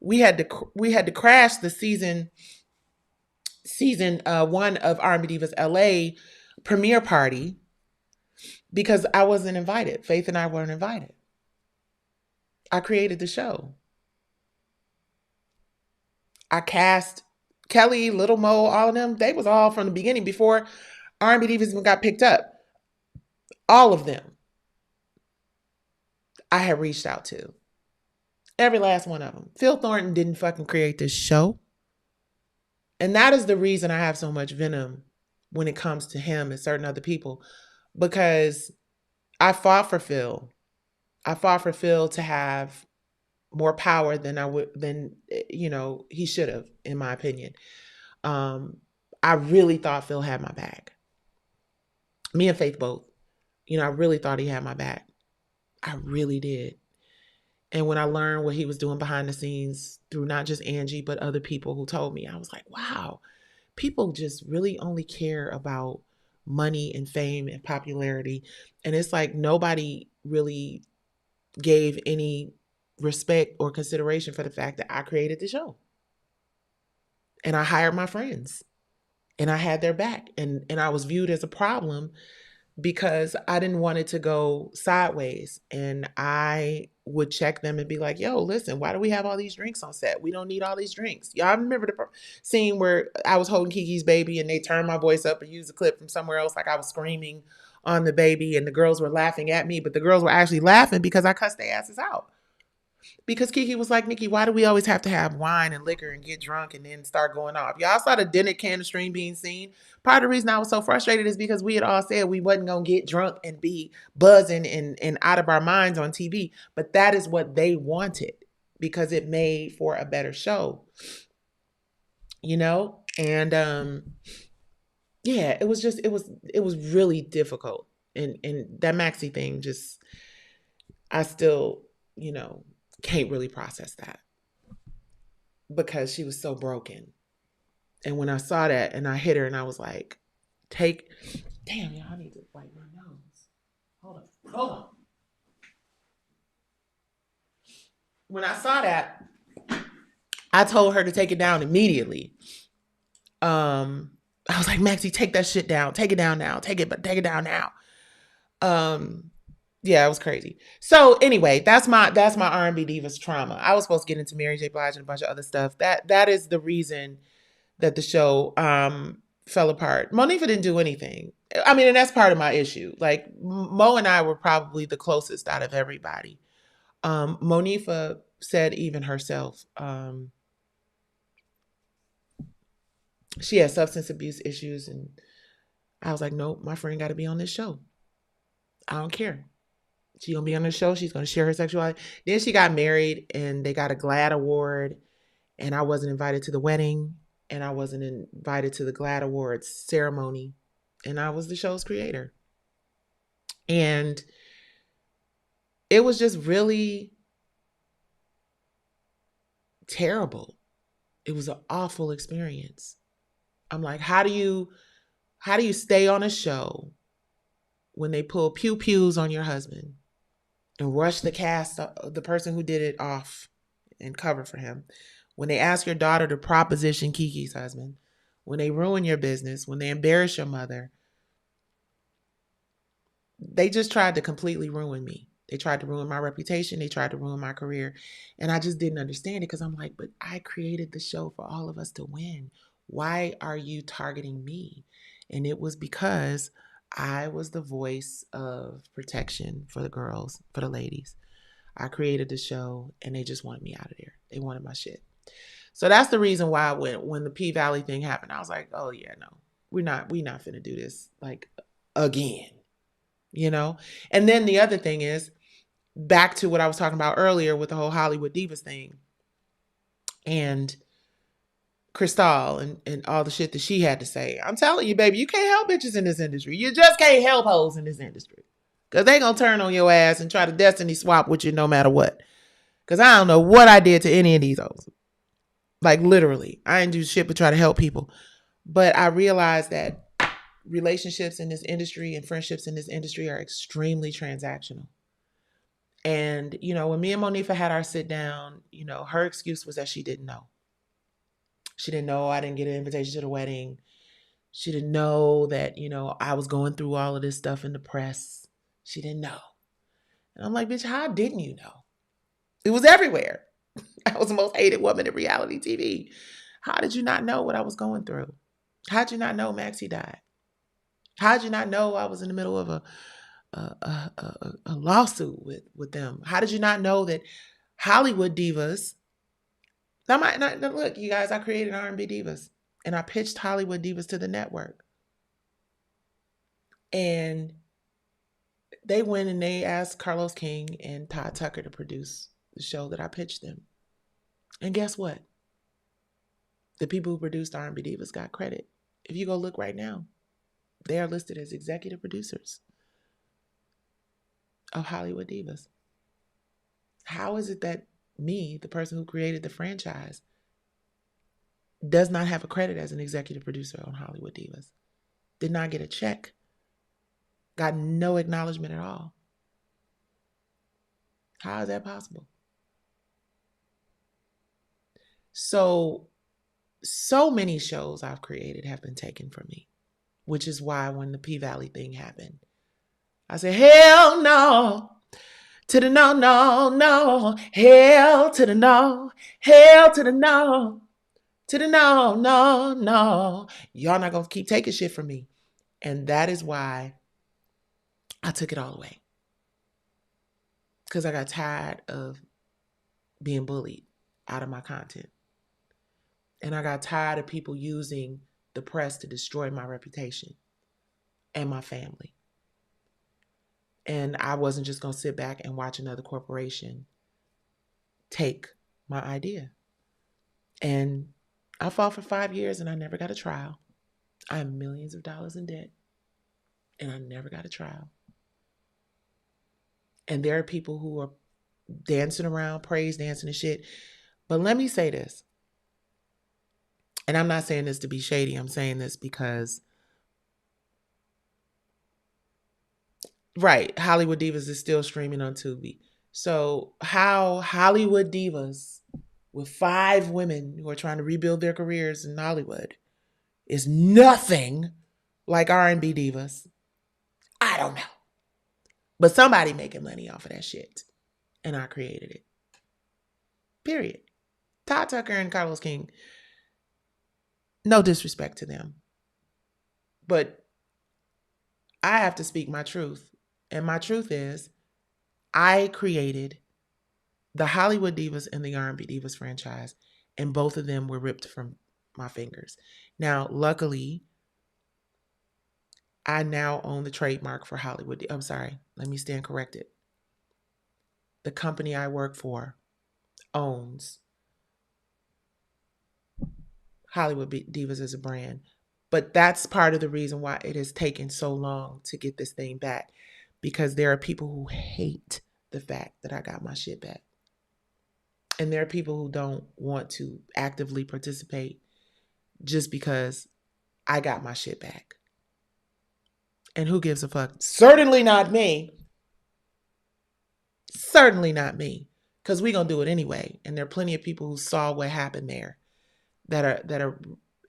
We had to crash the season one of R&B Divas LA premiere party because I wasn't invited. Faith and I weren't invited. I created the show. I cast Kelly, Little Mo, all of them. They was all from the beginning before R&B Divas even got picked up. All of them I had reached out to. Every last one of them. Phil Thornton didn't fucking create this show. And that is the reason I have so much venom when it comes to him and certain other people. Because I fought for Phil. I fought for Phil to have more power than he should have, in my opinion. I really thought Phil had my back. Me and Faith both. I really thought he had my back. I really did. And when I learned what he was doing behind the scenes through not just Angie, but other people who told me, I was like, wow, people just really only care about money and fame and popularity. And it's like nobody really gave any respect or consideration for the fact that I created the show. And I hired my friends and I had their back. And I was viewed as a problem because I didn't want it to go sideways. And I would check them and be like, yo, listen, why do we have all these drinks on set? We don't need all these drinks. Y'all remember the scene where I was holding Kiki's baby and they turned my voice up and used a clip from somewhere else, like I was screaming on the baby and the girls were laughing at me, but the girls were actually laughing because I cussed their asses out. Because Kiki was like, Nicci, why do we always have to have wine and liquor and get drunk and then start going off? Y'all saw the dinner can stream being seen. Part of the reason I was so frustrated is because we had all said we wasn't going to get drunk and be buzzing and out of our minds on TV. But that is what they wanted because it made for a better show. And yeah, it was really difficult. And that Maxie thing I still, can't really process that because she was so broken. And when I saw that and I hit her and I was like, damn, y'all, I need to wipe my nose. Hold on. When I saw that, I told her to take it down immediately. I was like, Maxie, take that shit down. Take it down now. Take it down now. Yeah, it was crazy. So anyway, that's my R&B Divas trauma. I was supposed to get into Mary J. Blige and a bunch of other stuff. That is the reason that the show fell apart. Monifa didn't do anything. I mean, and that's part of my issue. Like Mo and I were probably the closest out of everybody. Monifa said even herself, she has substance abuse issues, and I was like, nope, my friend got to be on this show. I don't care. She's going to be on the show. She's going to share her sexuality. Then she got married and they got a GLAAD award. And I wasn't invited to the wedding. And I wasn't invited to the GLAAD awards ceremony. And I was the show's creator. And it was just really terrible. It was an awful experience. I'm like, how do you stay on a show when they pull pew-pews on your husband? And rush the cast, the person who did it off and cover for him. When they ask your daughter to proposition Kiki's husband, when they ruin your business, when they embarrass your mother, they just tried to completely ruin me. They tried to ruin my reputation. They tried to ruin my career. And I just didn't understand it because I'm like, but I created the show for all of us to win. Why are you targeting me? And it was because I was the voice of protection for the girls, for the ladies. I created the show and they just wanted me out of there. They wanted my shit. So that's the reason why when the P Valley thing happened, I was like, oh yeah, no, we're not finna do this like again, And then the other thing is back to what I was talking about earlier with the whole Hollywood Divas thing. and Cristal and all the shit that she had to say. I'm telling you, baby, you can't help bitches in this industry. You just can't help hoes in this industry. Because they going to turn on your ass and try to destiny swap with you no matter what. Because I don't know what I did to any of these hoes. Like, literally. I didn't do shit but try to help people. But I realized that relationships in this industry and friendships in this industry are extremely transactional. And, you know, when me and Monifa had our sit down, you know, her excuse was that she didn't know. She didn't know I didn't get an invitation to the wedding. She didn't know that, you know, I was going through all of this stuff in the press. She didn't know. And I'm like, bitch, how didn't you know? It was everywhere. I was the most hated woman in reality TV. How did you not know what I was going through? How did you not know Maxie died? How did you not know I was in the middle of a lawsuit with them? How did you not know that Hollywood Divas? Look, you guys, I created R&B Divas, and I pitched Hollywood Divas to the network, and they went and they asked Carlos King and Todd Tucker to produce the show that I pitched them. And guess what? The people who produced R&B Divas got credit. If you go look right now, they are listed as executive producers of Hollywood Divas. How is it that me, the person who created the franchise, does not have a credit as an executive producer on Hollywood Divas? Did not get a check. Got no acknowledgement at all. How is that possible? So many shows I've created have been taken from me, which is why when the P-Valley thing happened, I said, hell no, to the no, no, no, hell to the no, hell to the no, to the no, no, no. Y'all not going to keep taking shit from me. And that is why I took it all away. Because I got tired of being bullied out of my content. And I got tired of people using the press to destroy my reputation and my family. And I wasn't just going to sit back and watch another corporation take my idea. And I fought for 5 years and I never got a trial. I'm millions of dollars in debt and I never got a trial. And there are people who are dancing around, praise dancing and shit. But let me say this. And I'm not saying this to be shady. I'm saying this because, right, Hollywood Divas is still streaming on Tubi. So how Hollywood Divas, with 5 women who are trying to rebuild their careers in Hollywood, is nothing like R&B Divas, I don't know. But somebody making money off of that shit. And I created it. Period. Todd Tucker and Carlos King, no disrespect to them, but I have to speak my truth. And my truth is, I created the Hollywood Divas and the R&B Divas franchise, and both of them were ripped from my fingers. Now, luckily, I now own the trademark for Hollywood. I'm sorry, let me stand corrected. The company I work for owns Hollywood Divas as a brand. But that's part of the reason why it has taken so long to get this thing back, because there are people who hate the fact that I got my shit back. And there are people who don't want to actively participate just because I got my shit back. And who gives a fuck? Certainly not me. Certainly not me. Because we're going to do it anyway. And there are plenty of people who saw what happened there that are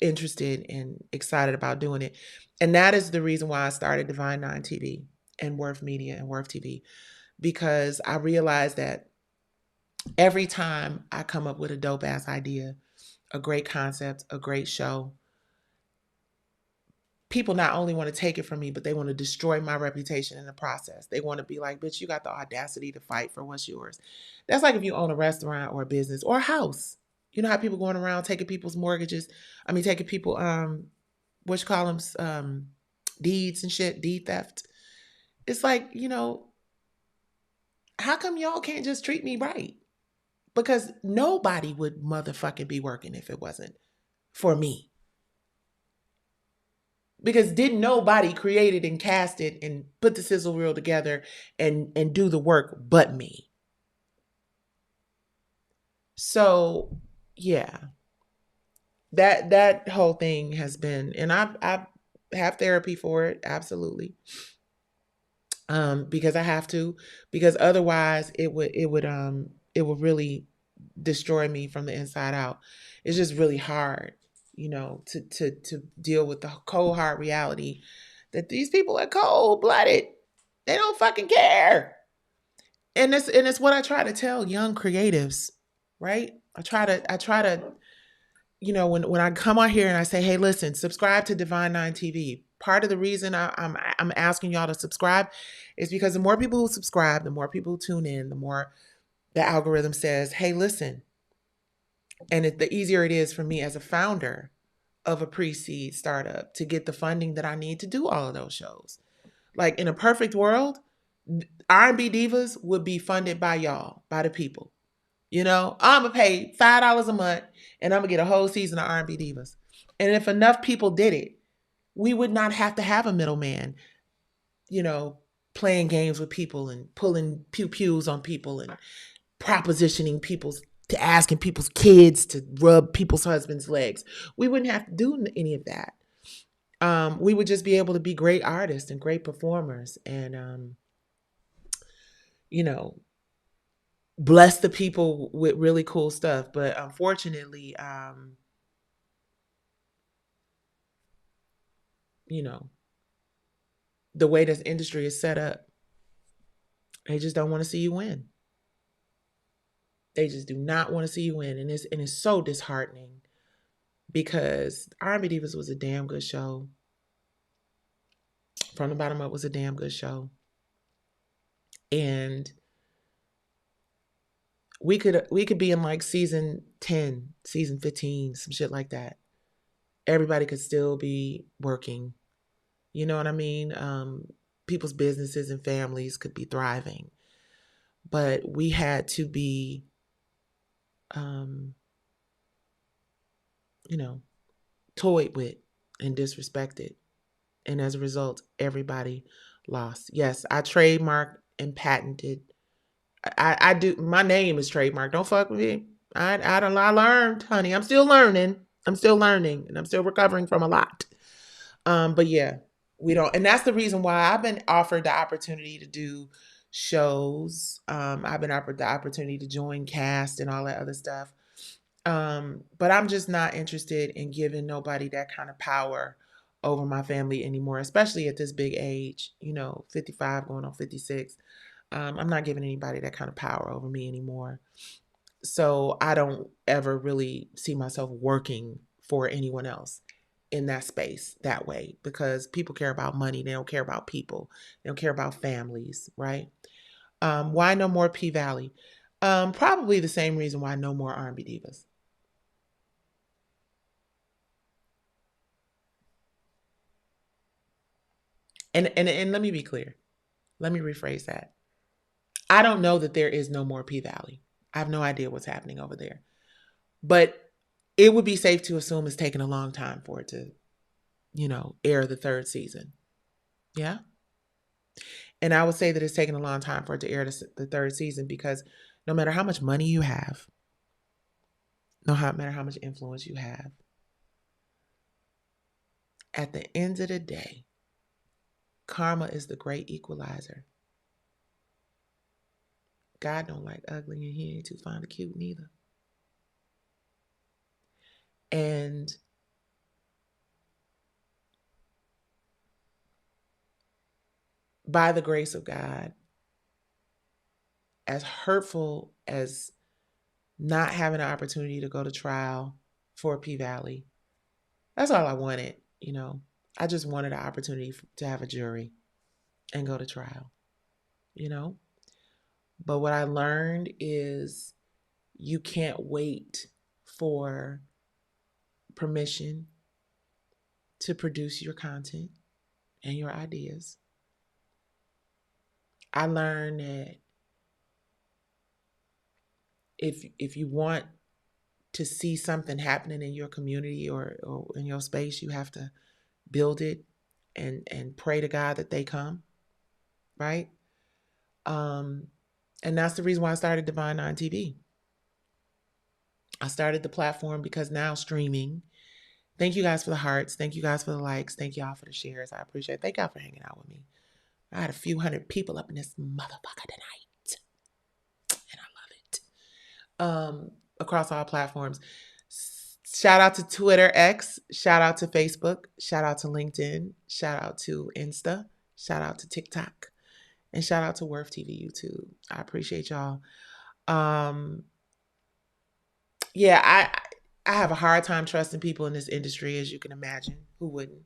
interested and excited about doing it. And that is the reason why I started Divine 9 TV and Worth Media and Worth TV, because I realized that every time I come up with a dope ass idea, a great concept, a great show, people not only want to take it from me, but they want to destroy my reputation in the process. They want to be like, bitch, you got the audacity to fight for what's yours. That's like if you own a restaurant or a business or a house. You know how people going around taking people's mortgages? Taking people, what you call them, deeds and shit, deed theft. It's like, how come y'all can't just treat me right? because nobody would motherfucking be working if it wasn't for me. Because didn't nobody create it and cast it and put the sizzle reel together and do the work but me. So yeah, that whole thing has been, and I have therapy for it, absolutely. Because I have to, because otherwise it would really destroy me from the inside out. It's just really hard, to deal with the cold hard reality that these people are cold blooded. They don't fucking care. And it's what I try to tell young creatives, right? I try to when I come on here and I say, hey, listen, subscribe to Divine Nine TV. Part of the reason I'm asking y'all to subscribe is because the more people who subscribe, the more people who tune in, the more the algorithm says, hey, listen. And the easier it is for me as a founder of a pre-seed startup to get the funding that I need to do all of those shows. Like in a perfect world, R&B Divas would be funded by y'all, by the people. I'm gonna pay $5 a month, and I'm gonna get a whole season of R&B Divas. And if enough people did it, we would not have to have a middleman, you know, playing games with people and pulling pew pews on people and propositioning people's to asking people's kids to rub people's husbands' legs. We wouldn't have to do any of that. We would just be able to be great artists and great performers, and you know, bless the people with really cool stuff. But unfortunately, you know, the way this industry is set up, they just don't want to see you win. They just do not want to see you win, and it's so disheartening because R&B Divas was a damn good show. From the Bottom Up was a damn good show, and we could be in like season 10, season 15, some shit like that. Everybody could still be working. You know what I mean? People's businesses and families could be thriving, but we had to be, um, you know, toyed with and disrespected. And as a result, everybody lost. Yes, I trademarked and patented. I do. My name is trademarked. Don't fuck with me. I learned, honey. I'm still learning. I'm still learning, and I'm still recovering from a lot. But yeah, we don't, and that's the reason why I've been offered the opportunity to do shows. I've been offered the opportunity to join cast and all that other stuff. But I'm just not interested in giving nobody that kind of power over my family anymore, especially at this big age, 55 going on 56. I'm not giving anybody that kind of power over me anymore. So I don't ever really see myself working for anyone else in that space that way, because people care about money. They don't care about people. They don't care about families, right? Why no more P Valley? Probably the same reason why no more R&B Divas. And let me be clear. Let me rephrase that. I don't know that there is no more P Valley. I have no idea what's happening over there. But it would be safe to assume it's taken a long time for it to, air the third season. Yeah. And I would say that it's taken a long time for it to air the third season because no matter how much money you have, no matter how much influence you have, at the end of the day, karma is the great equalizer. God don't like ugly, and he ain't too fond of cute neither. And by the grace of God, as hurtful as not having an opportunity to go to trial for P Valley, that's all I wanted. I just wanted an opportunity to have a jury and go to trial, you know? But what I learned is you can't wait for permission to produce your content and your ideas. I learned that if you want to see something happening in your community or in your space, you have to build it and pray to God that they come, right? Um, and that's the reason why I started Divine Nine TV. I started the platform because now streaming. Thank you guys for the hearts. Thank you guys for the likes. Thank y'all for the shares. I appreciate it. Thank y'all for hanging out with me. I had a few hundred people up in this motherfucker tonight, and I love it. Across all platforms. Shout out to Twitter X. Shout out to Facebook. Shout out to LinkedIn. Shout out to Insta. Shout out to TikTok. And shout out to Worth TV YouTube. I appreciate y'all. Yeah, I have a hard time trusting people in this industry, as you can imagine. Who wouldn't?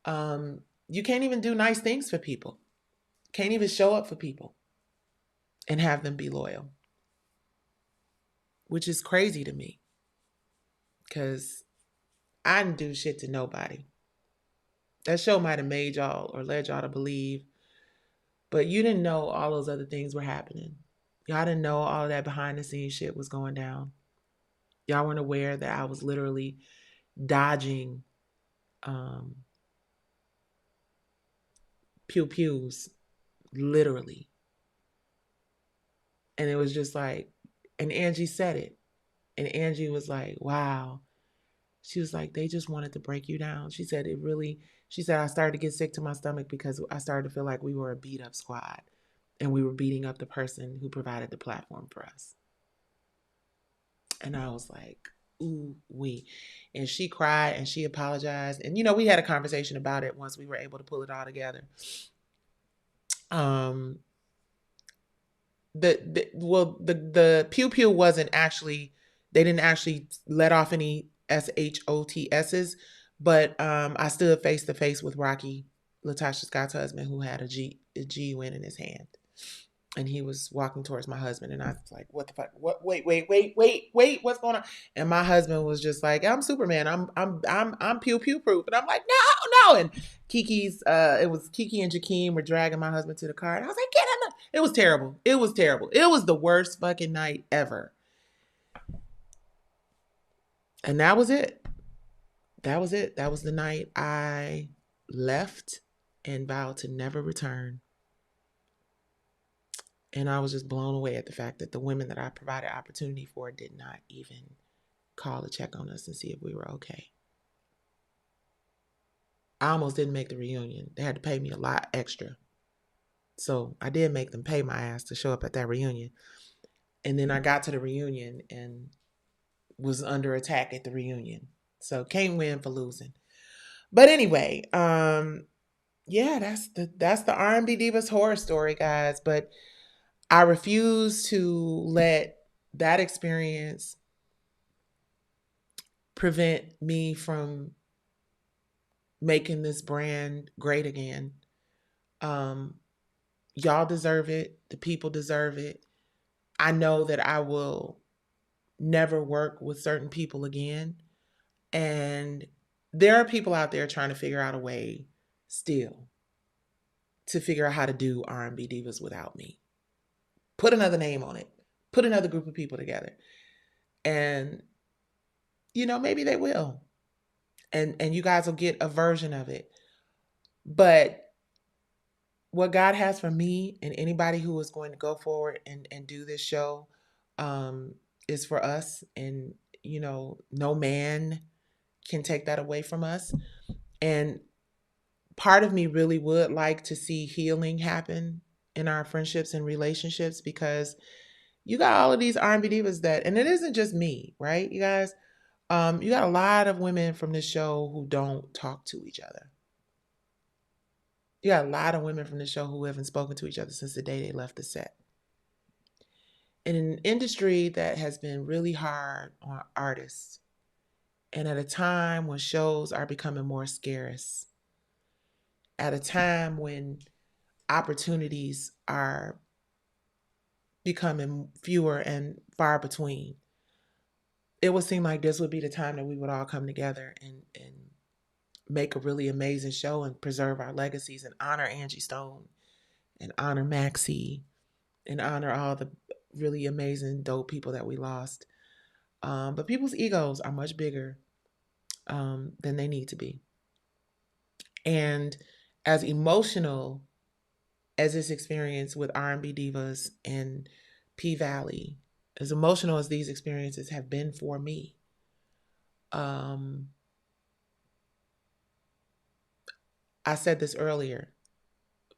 You can't even do nice things for people. Can't even show up for people and have them be loyal, which is crazy to me because I didn't do shit to nobody. That show might have made y'all or led y'all to believe, but you didn't know all those other things were happening. Y'all didn't know all of that behind the scenes shit was going down. Y'all weren't aware that I was literally dodging pew pews, literally. And it was just like, and Angie said it. And Angie was like, wow. She was like, they just wanted to break you down. She said, I started to get sick to my stomach because I started to feel like we were a beat up squad and we were beating up the person who provided the platform for us. And I was like, ooh, wee. And she cried and she apologized. And, we had a conversation about it once we were able to pull it all together. The pew pew wasn't actually, they didn't actually let off any SHOTSs, but I stood face to face with Rocky, Latasha Scott's husband, who had a G win in his hand. And he was walking towards my husband, and I was like, "What the fuck? What? Wait! What's going on?" And my husband was just like, "I'm Superman. I'm pew pew proof." And I'm like, "No!" And it was Kiki and Jakeem were dragging my husband to the car, and I was like, "Get him!" It was terrible. It was terrible. It was the worst fucking night ever. And that was it. That was it. That was the night I left and vowed to never return. And I was just blown away at the fact that the women that I provided opportunity for did not even call to check on us and see if we were okay. I almost didn't make the reunion. They had to pay me a lot extra. So I did make them pay my ass to show up at that reunion. And then I got to the reunion and was under attack at the reunion. So can't win for losing. But anyway, yeah, that's the R&B Divas horror story, guys. But I refuse to let that experience prevent me from making this brand great again. Y'all deserve it. The people deserve it. I know that I will never work with certain people again. And there are people out there trying to figure out a way still to figure out how to do R&B Divas without me. Put another name on it. Put another group of people together. And, maybe they will. And you guys will get a version of it. But what God has for me and anybody who is going to go forward and do this show is for us. And, no man can take that away from us. And part of me really would like to see healing happen in our friendships and relationships, because you got all of these R&B divas and it isn't just me, right? You guys, you got a lot of women from this show who don't talk to each other. You got a lot of women from the show who haven't spoken to each other since the day they left the set. In an industry that has been really hard on artists, and at a time when shows are becoming more scarce, at a time when opportunities are becoming fewer and far between, it would seem like this would be the time that we would all come together and make a really amazing show and preserve our legacies and honor Angie Stone and honor Maxie and honor all the really amazing, dope people that we lost. But people's egos are much bigger than they need to be. And as emotional as this experience with R&B Divas and P Valley, as emotional as these experiences have been for me, um, I said this earlier,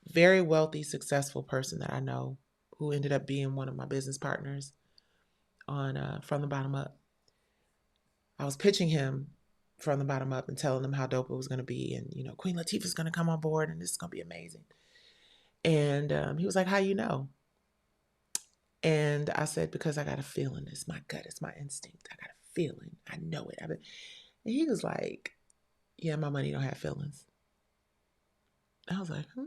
very wealthy, successful person that I know who ended up being one of my business partners on From the Bottom Up. I was pitching him From the Bottom Up and telling him how dope it was going to be, and Queen Latifah's going to come on board, and this is going to be amazing. And he was like, "How you know?" And I said, "Because I got a feeling. It's my gut. It's my instinct. I got a feeling. I know it." And he was like, "Yeah, my money don't have feelings." I was like, "Hmm."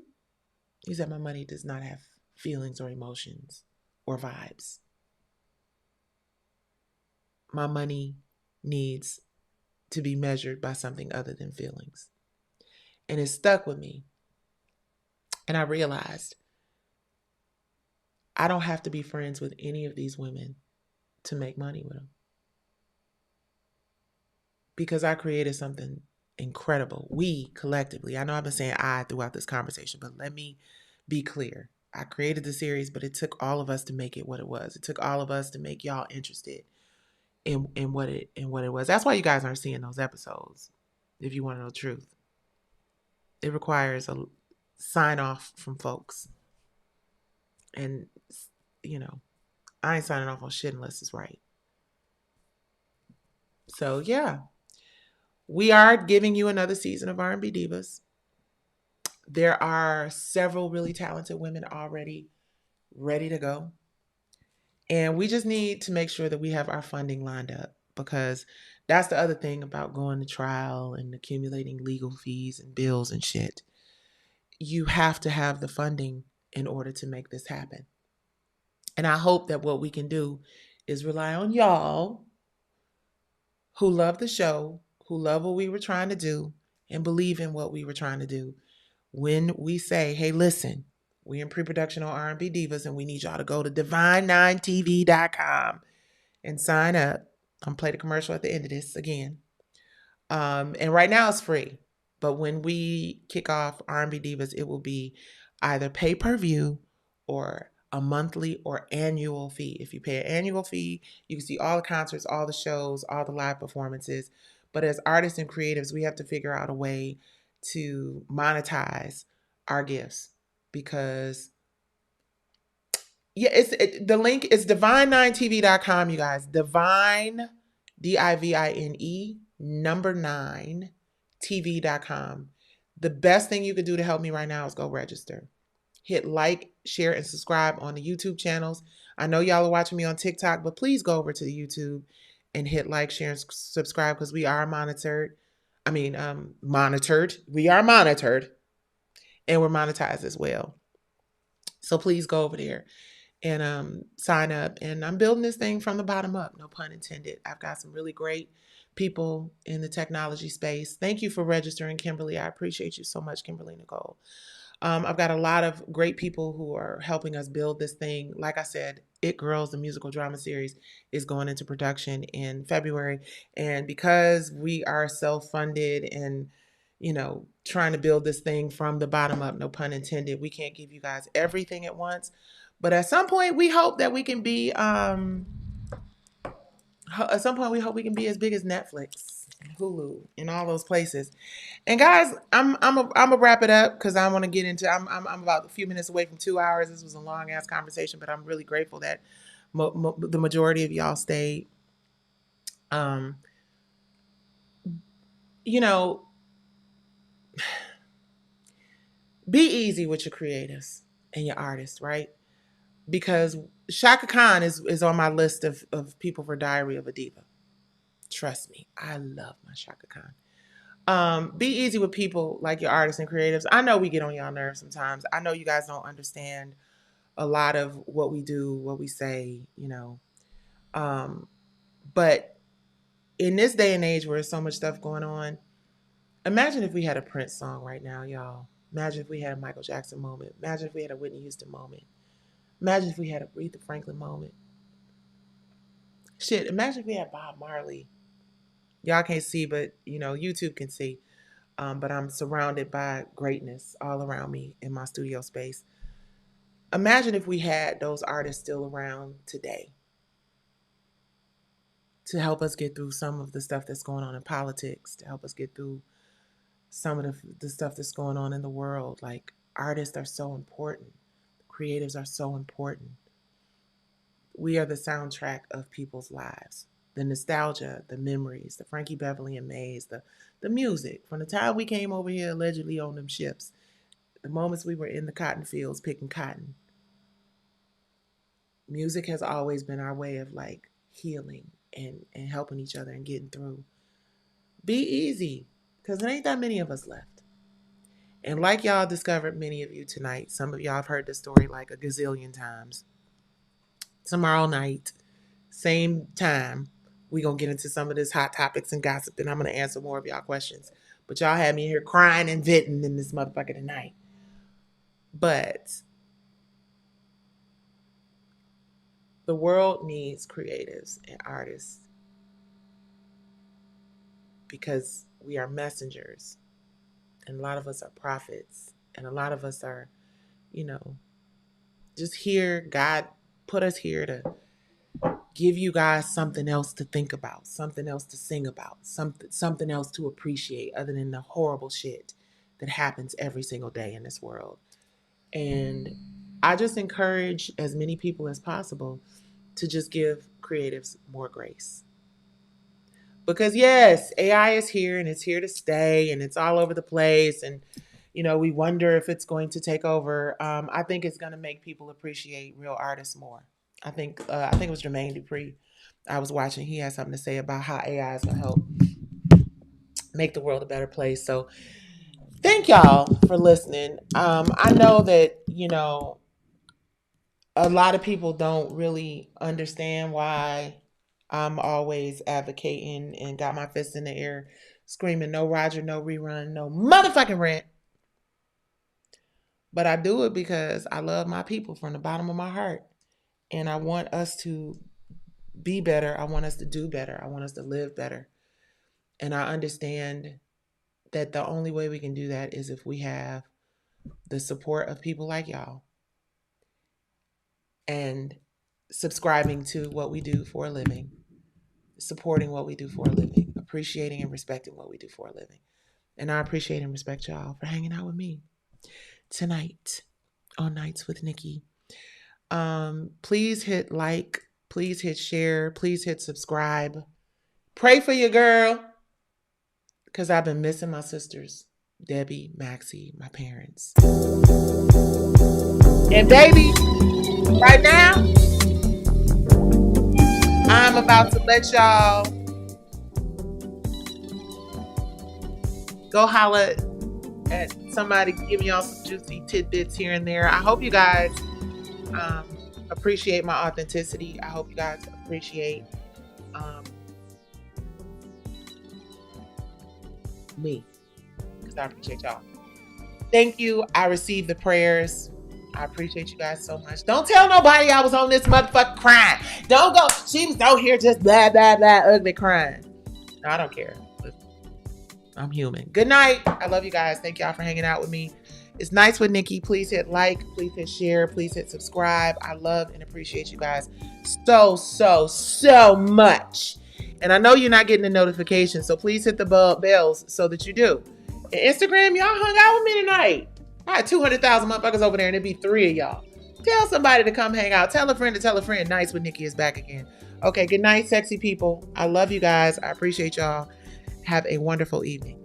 He said, "My money does not have feelings or emotions or vibes. My money needs to be measured by something other than feelings." And it stuck with me. And I realized I don't have to be friends with any of these women to make money with them, because I created something incredible. We collectively, I know I've been saying I throughout this conversation, but let me be clear. I created the series, but it took all of us to make it what it was. It took all of us to make y'all interested in what it was. That's why you guys aren't seeing those episodes. If you want to know the truth, it requires a sign off from folks, and I ain't signing off on shit unless it's right. So yeah, we are giving you another season of R&B Divas. There are several really talented women already ready to go. And we just need to make sure that we have our funding lined up, because that's the other thing about going to trial and accumulating legal fees and bills and shit. You have to have the funding in order to make this happen. And I hope that what we can do is rely on y'all who love the show, who love what we were trying to do, and believe in what we were trying to do. When we say, "Hey, listen, we're in pre-production on R&B Divas, and we need y'all to go to divine9tv.com and sign up." I'm play the commercial at the end of this again. And right now it's free, but when we kick off R&B Divas, it will be either pay-per-view or a monthly or annual fee. If you pay an annual fee, you can see all the concerts, all the shows, all the live performances. But as artists and creatives, we have to figure out a way to monetize our gifts, because the link is divine9tv.com, you guys. Divine, DIVINE, number 9, TV.com. The best thing you could do to help me right now is go register. Hit like, share, and subscribe on the YouTube channels. I know y'all are watching me on TikTok, but please go over to the YouTube and hit like, share, and subscribe, because we are monitored. Monitored. We are monitored, and we're monetized as well. So please go over there and sign up. And I'm building this thing from the bottom up, no pun intended. I've got some really great people in the technology space. Thank you for registering, Kimberly. I appreciate you so much, Kimberly Nicole. I've got a lot of great people who are helping us build this thing. Like I said, It Girls, the musical drama series, is going into production in February. And because we are self-funded and, trying to build this thing from the bottom up, no pun intended, we can't give you guys everything at once. But at some point, we hope that we can be, we hope we can be as big as Netflix and Hulu and all those places. And guys, I'm gonna wrap it up, because I want to get into. I'm about a few minutes away from 2 hours. This was a long ass conversation, but I'm really grateful that the majority of y'all stayed. Um, you know, be easy with your creatives and your artists, right? Because Shaka Khan is on my list of people for Diary of a Diva. Trust me, I love my Shaka Khan. Be easy with people like your artists and creatives. I know we get on y'all nerves sometimes. I know you guys don't understand a lot of what we do, what we say, But in this day and age where there's so much stuff going on, imagine if we had a Prince song right now, y'all. Imagine if we had a Michael Jackson moment. Imagine if we had a Whitney Houston moment. Imagine if we had a Aretha Franklin moment. Shit, imagine if we had Bob Marley. Y'all can't see, but YouTube can see. But I'm surrounded by greatness all around me in my studio space. Imagine if we had those artists still around today to help us get through some of the stuff that's going on in politics, to help us get through some of the stuff that's going on in the world. Like, artists are so important, creatives are so important. We are the soundtrack of people's lives. The nostalgia, the memories, the Frankie Beverly and Mays, the music from the time we came over here allegedly on them ships, the moments we were in the cotton fields picking cotton. Music has always been our way of like healing and helping each other and getting through. Be easy, because there ain't that many of us left. And like y'all discovered, many of you tonight, some of y'all have heard this story like a gazillion times. Tomorrow night, same time, we gonna get into some of this hot topics and gossip, and I'm gonna answer more of y'all questions. But y'all had me here crying and venting in this motherfucker tonight. But the world needs creatives and artists because we are messengers, and a lot of us are prophets, and a lot of us are, just here. God put us here to give you guys something else to think about, something else to sing about, something else to appreciate other than the horrible shit that happens every single day in this world. And I just encourage as many people as possible to just give creatives more grace. Because yes, AI is here and it's here to stay and it's all over the place, and we wonder if it's going to take over. I think it's going to make people appreciate real artists more. I think it was Jermaine Dupri I was watching. He had something to say about how AI is going to help make the world a better place. So thank y'all for listening. I know that a lot of people don't really understand why I'm always advocating and got my fist in the air screaming, no Roger, no rerun, no motherfucking rent. But I do it because I love my people from the bottom of my heart. And I want us to be better. I want us to do better. I want us to live better. And I understand that the only way we can do that is if we have the support of people like y'all and subscribing to what we do for a living, supporting what we do for a living, appreciating and respecting what we do for a living. And I appreciate and respect y'all for hanging out with me tonight on Nights with Nicci. Please hit like, please hit share, please hit subscribe. Pray for your girl, because I've been missing my sisters, Debbie, Maxie, my parents. And baby, right now, I'm about to let y'all go holler at somebody giving y'all some juicy tidbits here and there. I hope you guys appreciate my authenticity. I hope you guys appreciate me, because I appreciate y'all. Thank you. I received the prayers. I appreciate you guys so much. Don't tell nobody I was on this motherfucker crying. Don't go. She was out here just blah, blah, blah, ugly crying. No, I don't care. I'm human. Good night. I love you guys. Thank y'all for hanging out with me. It's Nights with Nicci. Please hit like. Please hit share. Please hit subscribe. I love and appreciate you guys so much. And I know you're not getting the notifications, so please hit the bells so that you do. And Instagram, y'all hung out with me tonight. I had 200,000 motherfuckers over there, and it'd be 3 of y'all. Tell somebody to come hang out. Tell a friend to tell a friend. Nights with Nicci is back again. Okay, good night, sexy people. I love you guys. I appreciate y'all. Have a wonderful evening.